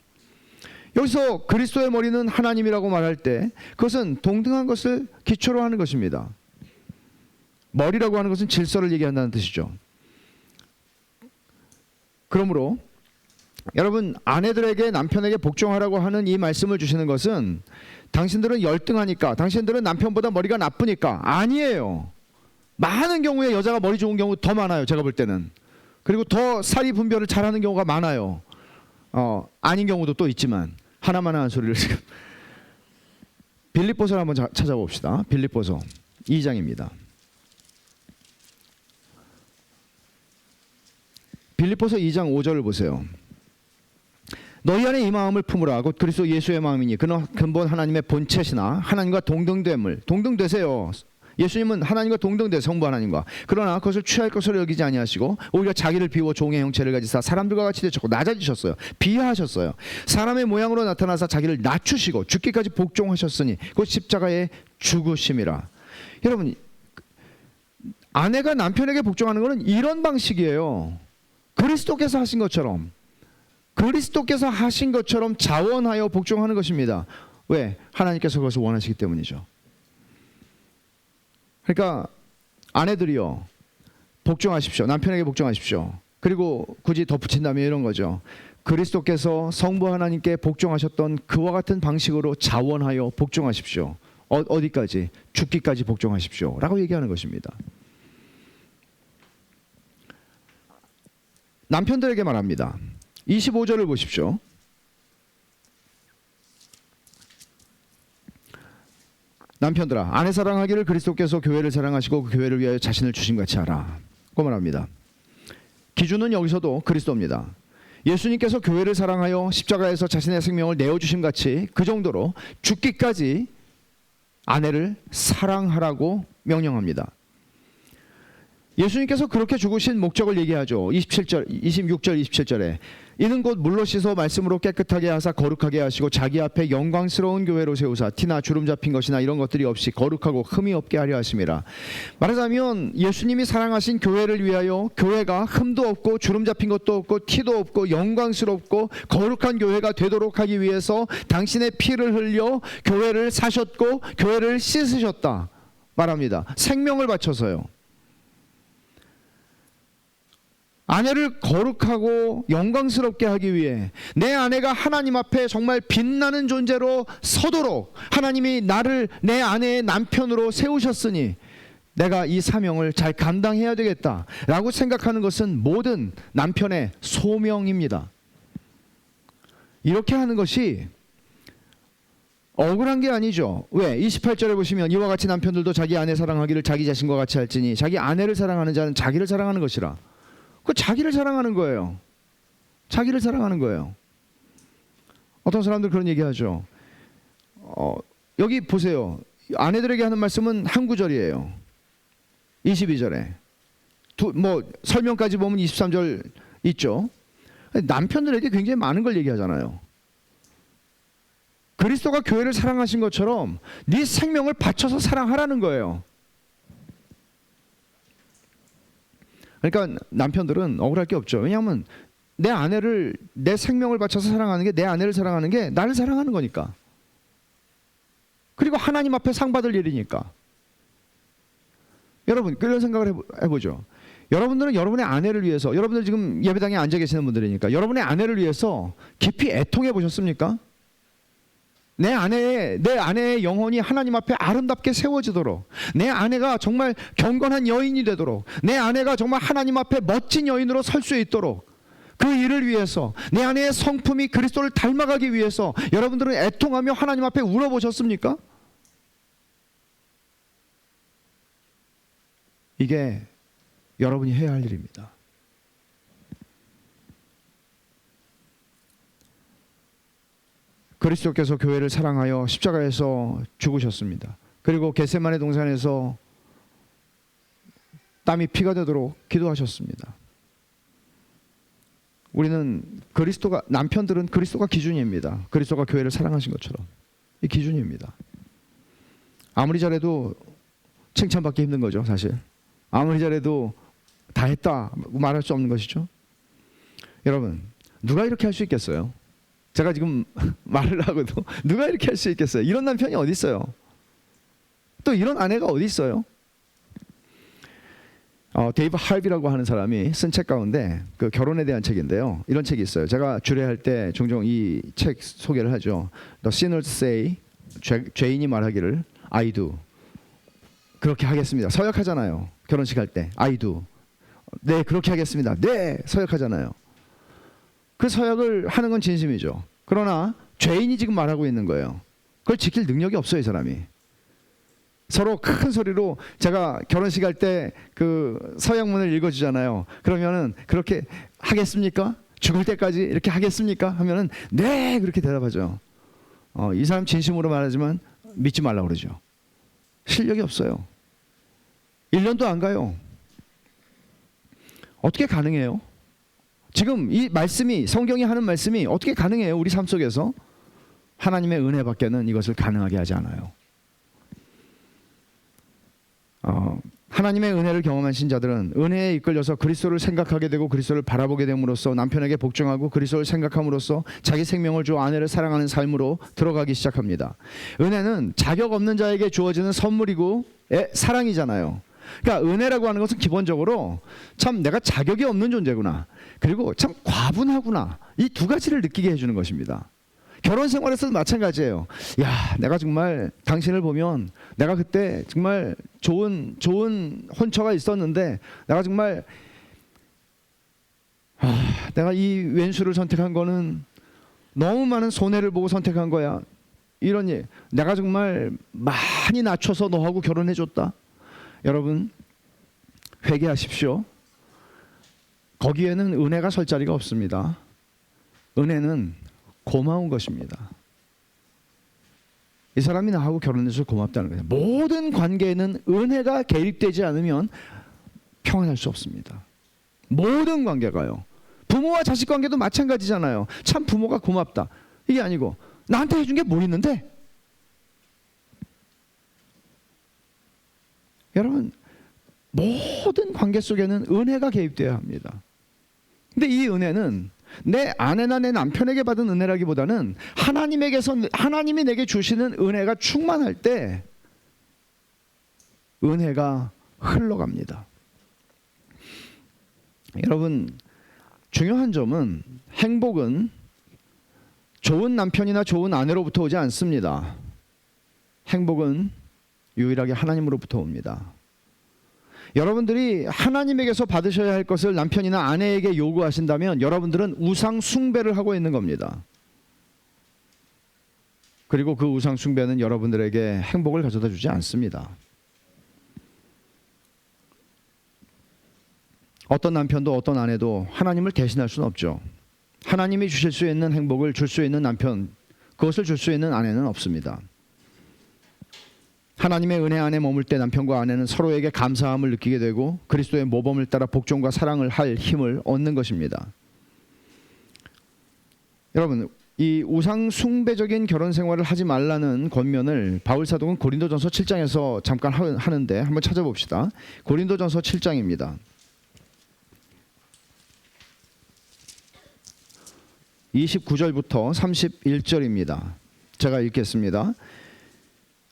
여기서 그리스도의 머리는 하나님이라고 말할 때 그것은 동등한 것을 기초로 하는 것입니다. 머리라고 하는 것은 질서를 얘기한다는 뜻이죠. 그러므로 여러분, 아내들에게 남편에게 복종하라고 하는 이 말씀을 주시는 것은 당신들은 열등하니까, 당신들은 남편보다 머리가 나쁘니까 아니에요. 많은 경우에 여자가 머리 좋은 경우 더 많아요, 제가 볼 때는. 그리고 더 사리 분별을 잘하는 경우가 많아요. 아닌 경우도 또 있지만 하나만 하는 소리를 지금. 빌립보서를 한번 찾아봅시다. 빌립보서 2장입니다. 빌립보서 2장 5절을 보세요. 너희 안에 이 마음을 품으라. 곧 그리스도 예수의 마음이니 그는 근본 하나님의 본체시나 하나님과 동등됨을, 동등되세요. 예수님은 하나님과 동등되 성부 하나님과. 그러나 그것을 취할 것으로 여기지 아니하시고 오히려 자기를 비워 종의 형체를 가지사 사람들과 같이 되셨고 낮아지셨어요. 비하하셨어요. 사람의 모양으로 나타나사 자기를 낮추시고 죽기까지 복종하셨으니 곧 십자가에 죽으심이라. 여러분, 아내가 남편에게 복종하는 것은 이런 방식이에요. 그리스도께서 하신 것처럼, 그리스도께서 하신 것처럼 자원하여 복종하는 것입니다. 왜? 하나님께서 그것을 원하시기 때문이죠. 그러니까 아내들이요, 복종하십시오. 남편에게 복종하십시오. 그리고 굳이 덧붙인다면 이런 거죠. 그리스도께서 성부 하나님께 복종하셨던 그와 같은 방식으로 자원하여 복종하십시오. 어디까지? 죽기까지 복종하십시오 라고 얘기하는 것입니다. 남편들에게 말합니다. 25절을 보십시오. 남편들아, 아내 사랑하기를 그리스도께서 교회를 사랑하시고 그 교회를 위하여 자신을 주신 같이 하라. 그 말합니다. 기준은 여기서도 그리스도입니다. 예수님께서 교회를 사랑하여 십자가에서 자신의 생명을 내어주신 같이 그 정도로 죽기까지 아내를 사랑하라고 명령합니다. 예수님께서 그렇게 죽으신 목적을 얘기하죠. 26절 27절에 이는 곧 물로 씻어 말씀으로 깨끗하게 하사 거룩하게 하시고 자기 앞에 영광스러운 교회로 세우사 티나 주름 잡힌 것이나 이런 것들이 없이 거룩하고 흠이 없게 하려 하심이라. 말하자면 예수님이 사랑하신 교회를 위하여 교회가 흠도 없고 주름 잡힌 것도 없고 티도 없고 영광스럽고 거룩한 교회가 되도록 하기 위해서 당신의 피를 흘려 교회를 사셨고 교회를 씻으셨다 말합니다. 생명을 바쳐서요. 아내를 거룩하고 영광스럽게 하기 위해 내 아내가 하나님 앞에 정말 빛나는 존재로 서도록 하나님이 나를 내 아내의 남편으로 세우셨으니 내가 이 사명을 잘 감당해야 되겠다라고 생각하는 것은 모든 남편의 소명입니다. 이렇게 하는 것이 억울한 게 아니죠. 왜? 28절에 보시면 이와 같이 남편들도 자기 아내 사랑하기를 자기 자신과 같이 할지니 자기 아내를 사랑하는 자는 자기를 사랑하는 것이라. 그 자기를 사랑하는 거예요. 자기를 사랑하는 거예요. 어떤 사람들 그런 얘기하죠. 여기 보세요. 아내들에게 하는 말씀은 한 구절이에요. 22절에 설명까지 보면 23절 있죠. 남편들에게 굉장히 많은 걸 얘기하잖아요. 그리스도가 교회를 사랑하신 것처럼 네 생명을 바쳐서 사랑하라는 거예요. 그러니까 남편들은 억울할 게 없죠. 왜냐하면 내 아내를, 내 생명을 바쳐서 사랑하는 게, 내 아내를 사랑하는 게 나를 사랑하는 거니까. 그리고 하나님 앞에 상 받을 일이니까. 여러분 그런 생각을 해보죠. 여러분들은 여러분의 아내를 위해서, 여러분들 지금 예배당에 앉아 계시는 분들이니까 여러분의 아내를 위해서 깊이 애통해 보셨습니까? 내 아내의 영혼이 하나님 앞에 아름답게 세워지도록, 내 아내가 정말 경건한 여인이 되도록, 내 아내가 정말 하나님 앞에 멋진 여인으로 설 수 있도록, 그 일을 위해서 내 아내의 성품이 그리스도를 닮아가기 위해서 여러분들은 애통하며 하나님 앞에 울어보셨습니까? 이게 여러분이 해야 할 일입니다. 그리스도께서 교회를 사랑하여 십자가에서 죽으셨습니다. 그리고 겟세마네 동산에서 땀이 피가 되도록 기도하셨습니다. 우리는 남편들은 그리스도가 기준입니다. 그리스도가 교회를 사랑하신 것처럼 이 기준입니다. 아무리 잘해도 칭찬받기 힘든 거죠, 사실. 아무리 잘해도 다 했다 말할 수 없는 것이죠. 여러분, 누가 이렇게 할 수 있겠어요? 제가 지금 말을 하고도 누가 이렇게 할 수 있겠어요? 이런 남편이 어디 있어요? 또 이런 아내가 어디 있어요? 데이브 할비라고 하는 사람이 쓴 책 가운데 그 결혼에 대한 책인데요. 이런 책이 있어요. 제가 주례할 때 종종 이 책 소개를 하죠. The sinners say, 죄인이 말하기를 I do. 그렇게 하겠습니다. 서약하잖아요. 결혼식 할 때 I do. 네, 그렇게 하겠습니다. 네, 서약하잖아요. 그 서약을 하는 건 진심이죠. 그러나 죄인이 지금 말하고 있는 거예요. 그걸 지킬 능력이 없어요, 이 사람이. 서로 큰 소리로 제가 결혼식 할 때 그 서약문을 읽어주잖아요. 그러면은 그렇게 하겠습니까? 죽을 때까지 이렇게 하겠습니까? 하면은 네, 그렇게 대답하죠. 이 사람 진심으로 말하지만 믿지 말라고 그러죠. 실력이 없어요. 1년도 안 가요. 어떻게 가능해요? 지금 이 말씀이, 성경이 하는 말씀이 어떻게 가능해요? 우리 삶 속에서 하나님의 은혜밖에는 이것을 가능하게 하지 않아요. 하나님의 은혜를 경험하신 자들은 은혜에 이끌려서 그리스도를 생각하게 되고 그리스도를 바라보게 됨으로써 남편에게 복종하고 그리스도를 생각함으로써 자기 생명을 주 아내를 사랑하는 삶으로 들어가기 시작합니다. 은혜는 자격 없는 자에게 주어지는 선물이고 사랑이잖아요. 그러니까 은혜라고 하는 것은 기본적으로 참 내가 자격이 없는 존재구나, 그리고 참 과분하구나, 이 두 가지를 느끼게 해주는 것입니다. 결혼 생활에서도 마찬가지예요. 야, 내가 정말 당신을 보면 내가 그때 정말 좋은 혼처가 있었는데 내가 정말 내가 이 왼수를 선택한 거는 너무 많은 손해를 보고 선택한 거야. 이런 일. 내가 정말 많이 낮춰서 너하고 결혼해 줬다. 여러분, 회개하십시오. 거기에는 은혜가 설 자리가 없습니다. 은혜는 고마운 것입니다. 이 사람이 나하고 결혼해서 고맙다는 거예요. 모든 관계에는 은혜가 개입되지 않으면 평안할 수 없습니다. 모든 관계가요. 부모와 자식 관계도 마찬가지잖아요. 참 부모가 고맙다, 이게 아니고 나한테 해준 게 뭐 있는데? 여러분, 모든 관계 속에는 은혜가 개입되어야 합니다. 근데 이 은혜는 내 아내나 내 남편에게 받은 은혜라기보다는 하나님이 내게 주시는 은혜가 충만할 때 은혜가 흘러갑니다. 여러분, 중요한 점은 행복은 좋은 남편이나 좋은 아내로부터 오지 않습니다. 행복은 유일하게 하나님으로부터 옵니다. 여러분들이 하나님에게서 받으셔야 할 것을 남편이나 아내에게 요구하신다면 여러분들은 우상 숭배를 하고 있는 겁니다. 그리고 그 우상 숭배는 여러분들에게 행복을 가져다 주지 않습니다. 어떤 남편도 어떤 아내도 하나님을 대신할 수는 없죠. 하나님이 주실 수 있는 행복을 줄 수 있는 남편, 그것을 줄 수 있는 아내는 없습니다. 하나님의 은혜 안에 머물 때 남편과 아내는 서로에게 감사함을 느끼게 되고 그리스도의 모범을 따라 복종과 사랑을 할 힘을 얻는 것입니다. 여러분, 이 우상 숭배적인 결혼 생활을 하지 말라는 권면을 바울 사도는 고린도전서 7장에서 잠깐 하는데 한번 찾아봅시다. 고린도전서 7장입니다. 29절부터 31절입니다. 제가 읽겠습니다.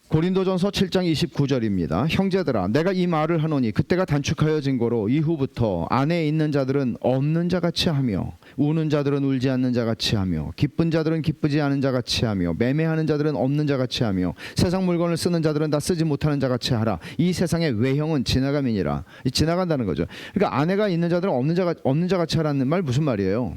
고린도전서 7장 29절입니다. 형제들아, 내가 이 말을 하노니 그때가 단축하여진 거로 이후부터 안에 있는 자들은 없는 자같이 하며 우는 자들은 울지 않는 자같이 하며 기쁜 자들은 기쁘지 않은 자같이 하며 매매하는 자들은 없는 자같이 하며 세상 물건을 쓰는 자들은 다 쓰지 못하는 자같이 하라. 이 세상의 외형은 지나감이니라. 지나간다는 거죠. 그러니까 아내가 있는 자들은 없는 자같이 하라는 말 무슨 말이에요?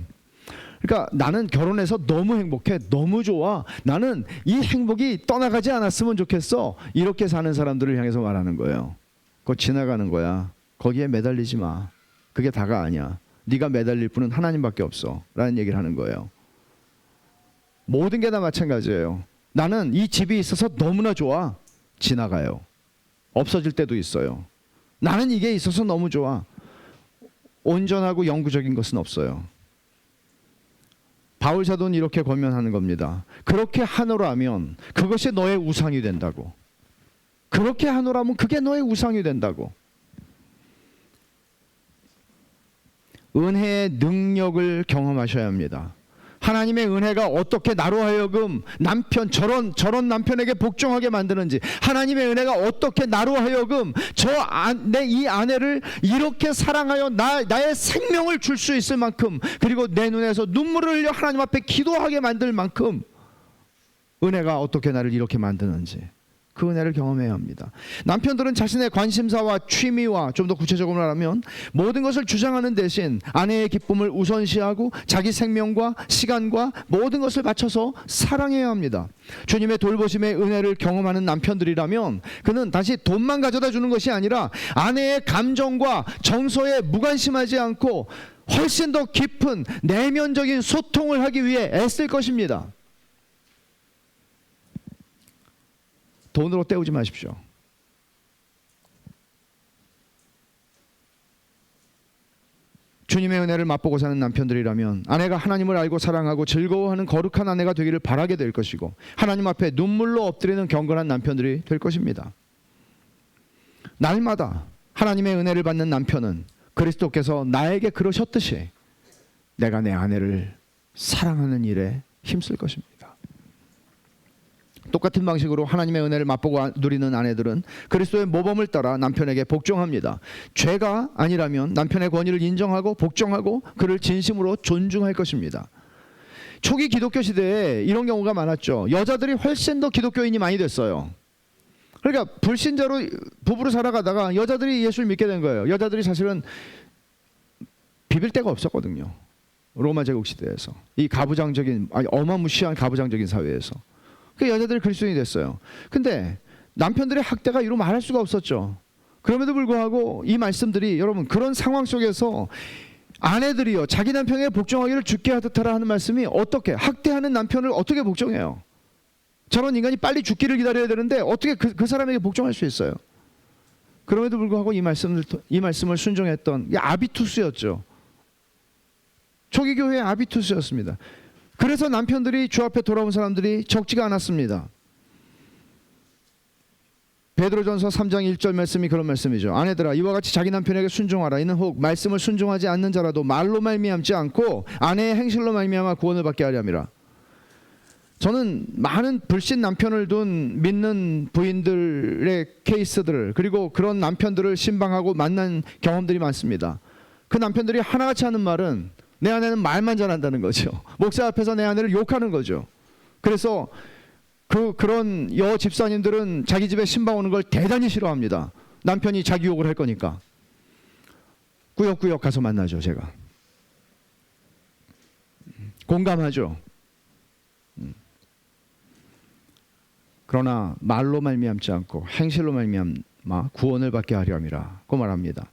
그러니까 나는 결혼해서 너무 행복해, 너무 좋아, 나는 이 행복이 떠나가지 않았으면 좋겠어, 이렇게 사는 사람들을 향해서 말하는 거예요. 그거 지나가는 거야. 거기에 매달리지 마. 그게 다가 아니야. 네가 매달릴 분은 하나님밖에 없어 라는 얘기를 하는 거예요. 모든 게 다 마찬가지예요. 나는 이 집이 있어서 너무나 좋아. 지나가요. 없어질 때도 있어요. 나는 이게 있어서 너무 좋아. 온전하고 영구적인 것은 없어요. 바울 사도는 이렇게 권면하는 겁니다. 그렇게 하노라면 그것이 너의 우상이 된다고. 그렇게 하노라면 그게 너의 우상이 된다고. 은혜의 능력을 경험하셔야 합니다. 하나님의 은혜가 어떻게 나로 하여금 남편 저런 남편에게 복종하게 만드는지, 하나님의 은혜가 어떻게 나로 하여금 내 이 아내를 이렇게 사랑하여 나의 생명을 줄 수 있을 만큼, 그리고 내 눈에서 눈물을 흘려 하나님 앞에 기도하게 만들 만큼 은혜가 어떻게 나를 이렇게 만드는지, 그 은혜를 경험해야 합니다. 남편들은 자신의 관심사와 취미와, 좀 더 구체적으로 말하면 모든 것을 주장하는 대신 아내의 기쁨을 우선시하고 자기 생명과 시간과 모든 것을 바쳐서 사랑해야 합니다. 주님의 돌보심의 은혜를 경험하는 남편들이라면 그는 다시 돈만 가져다 주는 것이 아니라 아내의 감정과 정서에 무관심하지 않고 훨씬 더 깊은 내면적인 소통을 하기 위해 애쓸 것입니다. 돈으로 때우지 마십시오. 주님의 은혜를 맛보고 사는 남편들이라면 아내가 하나님을 알고 사랑하고 즐거워하는 거룩한 아내가 되기를 바라게 될 것이고, 하나님 앞에 눈물로 엎드리는 경건한 남편들이 될 것입니다. 날마다 하나님의 은혜를 받는 남편은 그리스도께서 나에게 그러셨듯이 내가 내 아내를 사랑하는 일에 힘쓸 것입니다. 똑같은 방식으로 하나님의 은혜를 맛보고 누리는 아내들은 그리스도의 모범을 따라 남편에게 복종합니다. 죄가 아니라면 남편의 권위를 인정하고 복종하고 그를 진심으로 존중할 것입니다. 초기 기독교 시대에 이런 경우가 많았죠. 여자들이 훨씬 더 기독교인이 많이 됐어요. 그러니까 불신자로 부부로 살아가다가 여자들이 예수를 믿게 된 거예요. 여자들이 사실은 비빌 데가 없었거든요. 로마 제국 시대에서, 이 가부장적인, 어마무시한 가부장적인 사회에서 그 여자들이 그리스도인이 됐어요. 근데 남편들의 학대가 이루 말할 수가 없었죠. 그럼에도 불구하고 이 말씀들이, 여러분, 그런 상황 속에서 아내들이요 자기 남편에게 복종하기를 주께 하듯 하라 하는 말씀이, 어떻게 학대하는 남편을 어떻게 복종해요? 저런 인간이 빨리 죽기를 기다려야 되는데 어떻게 그 사람에게 복종할 수 있어요? 그럼에도 불구하고 이 말씀을 순종했던 아비투스였죠. 초기 교회의 아비투스였습니다. 그래서 남편들이 주 앞에 돌아온 사람들이 적지가 않았습니다. 베드로전서 3장 1절 말씀이 그런 말씀이죠. 아내들아, 이와 같이 자기 남편에게 순종하라. 이는 혹 말씀을 순종하지 않는 자라도 말로 말미암지 않고 아내의 행실로 말미암아 구원을 받게 하려 함이라. 저는 많은 불신 남편을 둔 믿는 부인들의 케이스들을, 그리고 그런 남편들을 신방하고 만난 경험들이 많습니다. 그 남편들이 하나같이 하는 말은, 내 아내는 말만 잘한다는 거죠. 목사 앞에서 내 아내를 욕하는 거죠. 그래서 그런 여 집사님들은 자기 집에 신방 오는 걸 대단히 싫어합니다. 남편이 자기 욕을 할 거니까. 꾸역꾸역 가서 만나죠, 제가. 공감하죠. 그러나 말로 말미암지 않고 행실로 말미암아 구원을 받게 하려 함이라고 말합니다.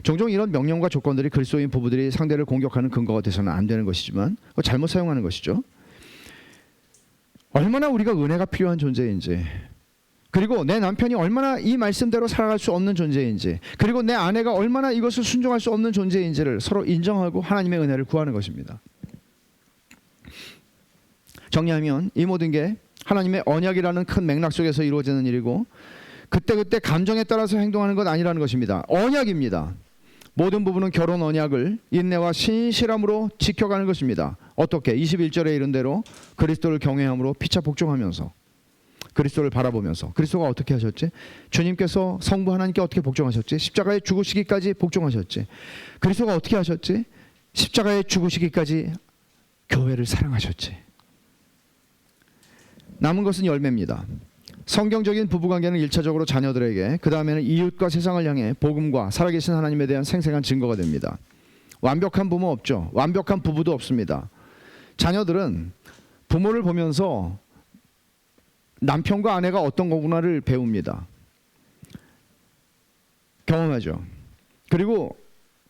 종종 이런 명령과 조건들이 그리스도인 부부들이 상대를 공격하는 근거가 돼서는 안 되는 것이지만 잘못 사용하는 것이죠. 얼마나 우리가 은혜가 필요한 존재인지, 그리고 내 남편이 얼마나 이 말씀대로 살아갈 수 없는 존재인지, 그리고 내 아내가 얼마나 이것을 순종할 수 없는 존재인지를 서로 인정하고 하나님의 은혜를 구하는 것입니다. 정리하면 이 모든 게 하나님의 언약이라는 큰 맥락 속에서 이루어지는 일이고, 그때그때 감정에 따라서 행동하는 것 아니라는 것입니다. 언약입니다. 모든 부부는 결혼 언약을 인내와 신실함으로 지켜가는 것입니다. 어떻게? 21절에 이른 대로 그리스도를 경외함으로 피차 복종하면서, 그리스도를 바라보면서. 그리스도가 어떻게 하셨지? 주님께서 성부 하나님께 어떻게 복종하셨지? 십자가에 죽으시기까지 복종하셨지. 그리스도가 어떻게 하셨지? 십자가에 죽으시기까지 교회를 사랑하셨지. 남은 것은 열매입니다. 성경적인 부부관계는 1차적으로 자녀들에게, 그 다음에는 이웃과 세상을 향해 복음과 살아계신 하나님에 대한 생생한 증거가 됩니다. 완벽한 부모 없죠. 완벽한 부부도 없습니다. 자녀들은 부모를 보면서 남편과 아내가 어떤 거구나를 배웁니다. 경험하죠. 그리고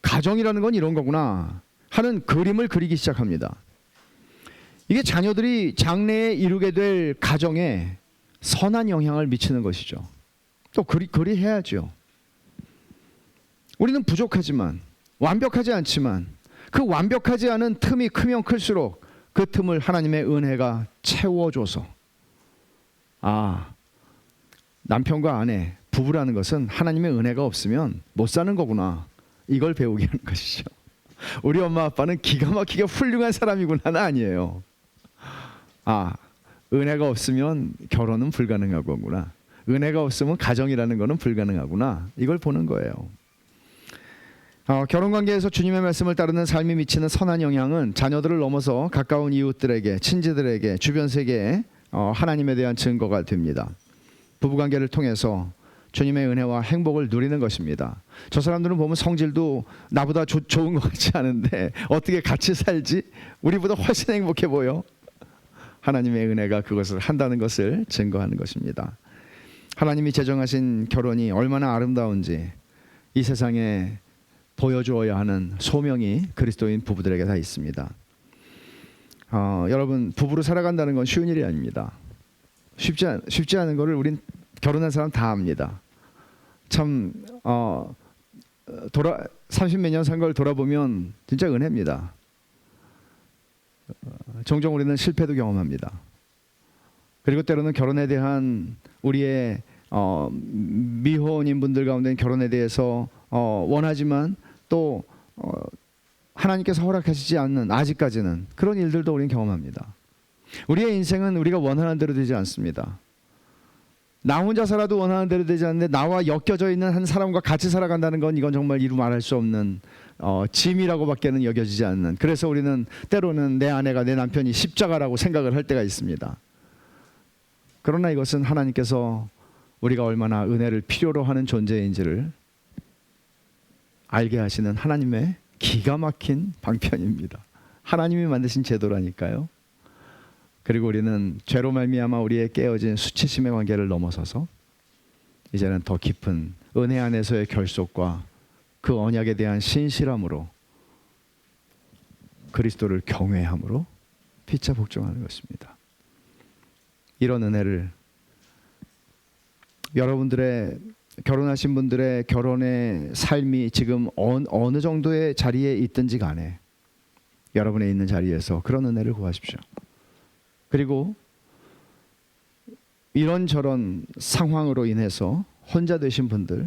가정이라는 건 이런 거구나 하는 그림을 그리기 시작합니다. 이게 자녀들이 장래에 이루게 될 가정에 선한 영향을 미치는 것이죠. 또 그리해야죠. 우리는 부족하지만, 완벽하지 않지만, 그 완벽하지 않은 틈이 크면 클수록 그 틈을 하나님의 은혜가 채워줘서, 남편과 아내, 부부라는 것은 하나님의 은혜가 없으면 못 사는 거구나, 이걸 배우게 하는 것이죠. 우리 엄마 아빠는 기가 막히게 훌륭한 사람이구나는 아니에요. 아, 은혜가 없으면 결혼은 불가능한 거구나. 은혜가 없으면 가정이라는 거는 불가능하구나. 이걸 보는 거예요. 결혼관계에서 주님의 말씀을 따르는 삶이 미치는 선한 영향은 자녀들을 넘어서 가까운 이웃들에게, 친지들에게, 주변 세계에 하나님에 대한 증거가 됩니다. 부부관계를 통해서 주님의 은혜와 행복을 누리는 것입니다. 저 사람들은 보면 성질도 나보다 좋은 것 같지 않은데 어떻게 같이 살지? 우리보다 훨씬 행복해 보여. 하나님의 은혜가 그것을 한다는 것을 증거하는 것입니다. 하나님이 제정하신 결혼이 얼마나 아름다운지 이 세상에 보여주어야 하는 소명이 그리스도인 부부들에게 다 있습니다. 여러분, 부부로 살아간다는 건 쉬운 일이 아닙니다. 쉽지 않은 것을 우린 결혼한 사람 다 압니다. 참 30몇 년 산 걸 돌아보면 진짜 은혜입니다. 종종 우리는 실패도 경험합니다. 그리고 때로는 결혼에 대한 우리의 미혼인 분들 가운데는 결혼에 대해서 원하지만 또 하나님께서 허락하시지 않는, 아직까지는 그런 일들도 우리는 경험합니다. 우리의 인생은 우리가 원하는 대로 되지 않습니다. 나 혼자 살아도 원하는 대로 되지 않는데 나와 엮여져 있는 한 사람과 같이 살아간다는 건 이건 정말 이루 말할 수 없는 짐이라고밖에는 여겨지지 않는, 그래서 우리는 때로는 내 아내가, 내 남편이 십자가라고 생각을 할 때가 있습니다. 그러나 이것은 하나님께서 우리가 얼마나 은혜를 필요로 하는 존재인지를 알게 하시는 하나님의 기가 막힌 방편입니다. 하나님이 만드신 제도라니까요. 그리고 우리는 죄로 말미암아 우리의 깨어진 수치심의 관계를 넘어서서 이제는 더 깊은 은혜 안에서의 결속과 그 언약에 대한 신실함으로 그리스도를 경외함으로 피차 복종하는 것입니다. 이런 은혜를 여러분들의 결혼하신 분들의 결혼의 삶이 지금 어느 정도의 자리에 있든지 간에 여러분의 있는 자리에서 그런 은혜를 구하십시오. 그리고 이런저런 상황으로 인해서 혼자 되신 분들이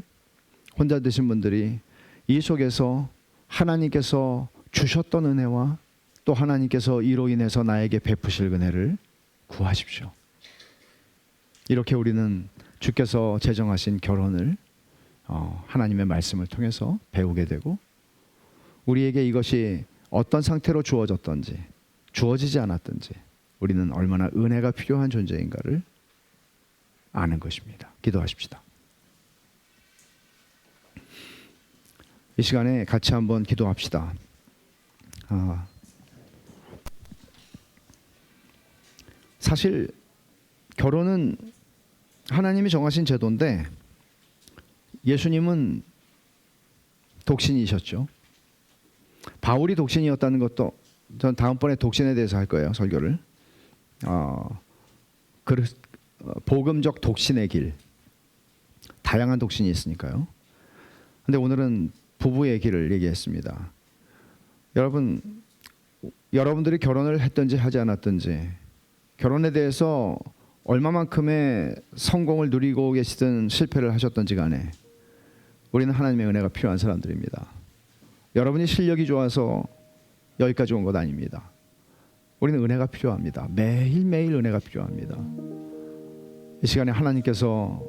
이 속에서 하나님께서 주셨던 은혜와 또 하나님께서 이로 인해서 나에게 베푸실 은혜를 구하십시오. 이렇게 우리는 주께서 제정하신 결혼을 하나님의 말씀을 통해서 배우게 되고, 우리에게 이것이 어떤 상태로 주어졌던지 주어지지 않았던지 우리는 얼마나 은혜가 필요한 존재인가를 아는 것입니다. 기도하십시다. 이 시간에 같이 한번 기도합시다. 사실 결혼은 하나님이 정하신 제도인데 예수님은 독신이셨죠. 바울이 독신이었다는 것도 전 다음번에 독신에 대해서 할 거예요, 설교를. 복음적 독신의 길, 다양한 독신이 있으니까요. 근데 오늘은 부부의 길을 얘기했습니다. 여러분들이 결혼을 했든지 하지 않았든지 결혼에 대해서 얼마만큼의 성공을 누리고 계시든 실패를 하셨든지 간에 우리는 하나님의 은혜가 필요한 사람들입니다. 여러분이 실력이 좋아서 여기까지 온 것 아닙니다. 우리는 은혜가 필요합니다. 매일매일 은혜가 필요합니다. 이 시간에 하나님께서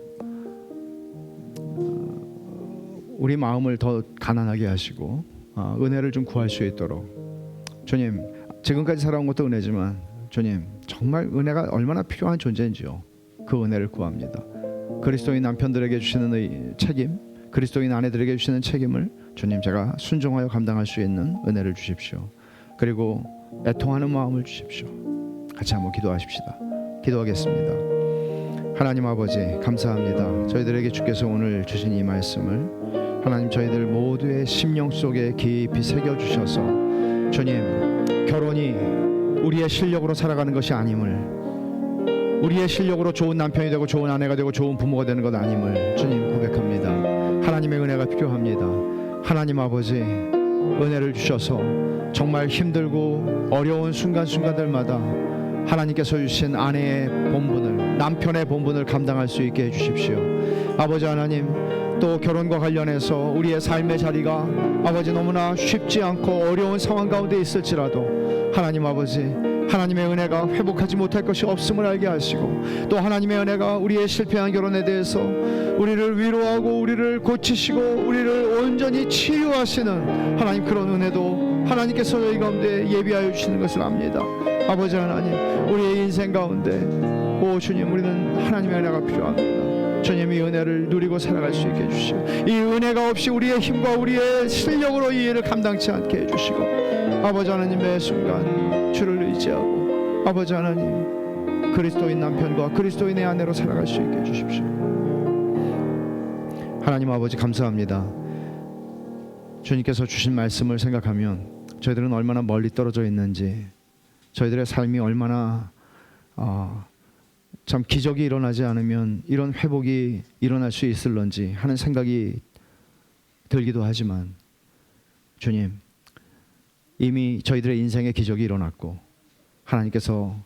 우리 마음을 더 가난하게 하시고 은혜를 좀 구할 수 있도록, 주님, 지금까지 살아온 것도 은혜지만 주님, 정말 은혜가 얼마나 필요한 존재인지요, 그 은혜를 구합니다. 그리스도인 남편들에게 주시는 책임, 그리스도인 아내들에게 주시는 책임을 주님, 제가 순종하여 감당할 수 있는 은혜를 주십시오. 그리고 애통하는 마음을 주십시오. 같이 한번 기도하십시다. 기도하겠습니다. 하나님 아버지, 감사합니다. 저희들에게 주께서 오늘 주신 이 말씀을 하나님, 저희들 모두의 심령 속에 깊이 새겨주셔서 주님, 결혼이 우리의 실력으로 살아가는 것이 아님을, 우리의 실력으로 좋은 남편이 되고 좋은 아내가 되고 좋은 부모가 되는 것 아님을 주님 고백합니다. 하나님의 은혜가 필요합니다. 하나님 아버지, 은혜를 주셔서 정말 힘들고 어려운 순간순간들마다 하나님께서 주신 아내의 본분을, 남편의 본분을 감당할 수 있게 해주십시오. 아버지 하나님, 또 결혼과 관련해서 우리의 삶의 자리가 아버지, 너무나 쉽지 않고 어려운 상황 가운데 있을지라도 하나님 아버지, 하나님의 은혜가 회복하지 못할 것이 없음을 알게 하시고, 또 하나님의 은혜가 우리의 실패한 결혼에 대해서 우리를 위로하고 우리를 고치시고 우리를 온전히 치유하시는 하나님, 그런 은혜도 하나님께서 저희 가운데 예비하여 주시는 것을 압니다. 아버지 하나님, 우리의 인생 가운데 오 주님, 우리는 하나님의 은혜가 필요합니다. 주님, 이 은혜를 누리고 살아갈 수 있게 해주시고, 이 은혜가 없이 우리의 힘과 우리의 실력으로 이 일을 감당치 않게 해주시고, 아버지 하나님, 매 순간 주를 의지하고 아버지 하나님, 그리스도인 남편과 그리스도인의 아내로 살아갈 수 있게 해주십시오. 하나님 아버지, 감사합니다. 주님께서 주신 말씀을 생각하면 저희들은 얼마나 멀리 떨어져 있는지, 저희들의 삶이 얼마나 참 기적이 일어나지 않으면 이런 회복이 일어날 수 있을런지 하는 생각이 들기도 하지만, 주님, 이미 저희들의 인생에 기적이 일어났고 하나님께서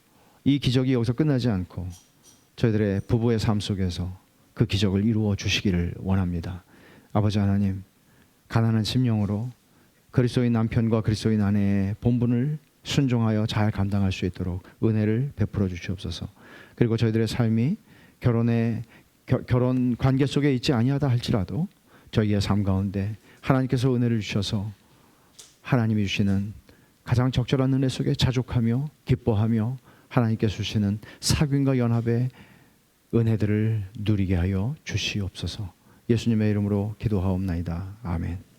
이 기적이 여기서 끝나지 않고 저희들의 부부의 삶 속에서 그 기적을 이루어 주시기를 원합니다. 아버지 하나님, 가난한 심령으로 그리스도인 남편과 그리스도인 아내의 본분을 순종하여 잘 감당할 수 있도록 은혜를 베풀어 주시옵소서. 그리고 저희들의 삶이 결혼 관계 속에 있지 아니하다 할지라도 저희의 삶 가운데 하나님께서 은혜를 주셔서 하나님이 주시는 가장 적절한 은혜 속에 자족하며 기뻐하며 하나님께서 주시는 사귐과 연합의 은혜들을 누리게 하여 주시옵소서. 예수님의 이름으로 기도하옵나이다. 아멘.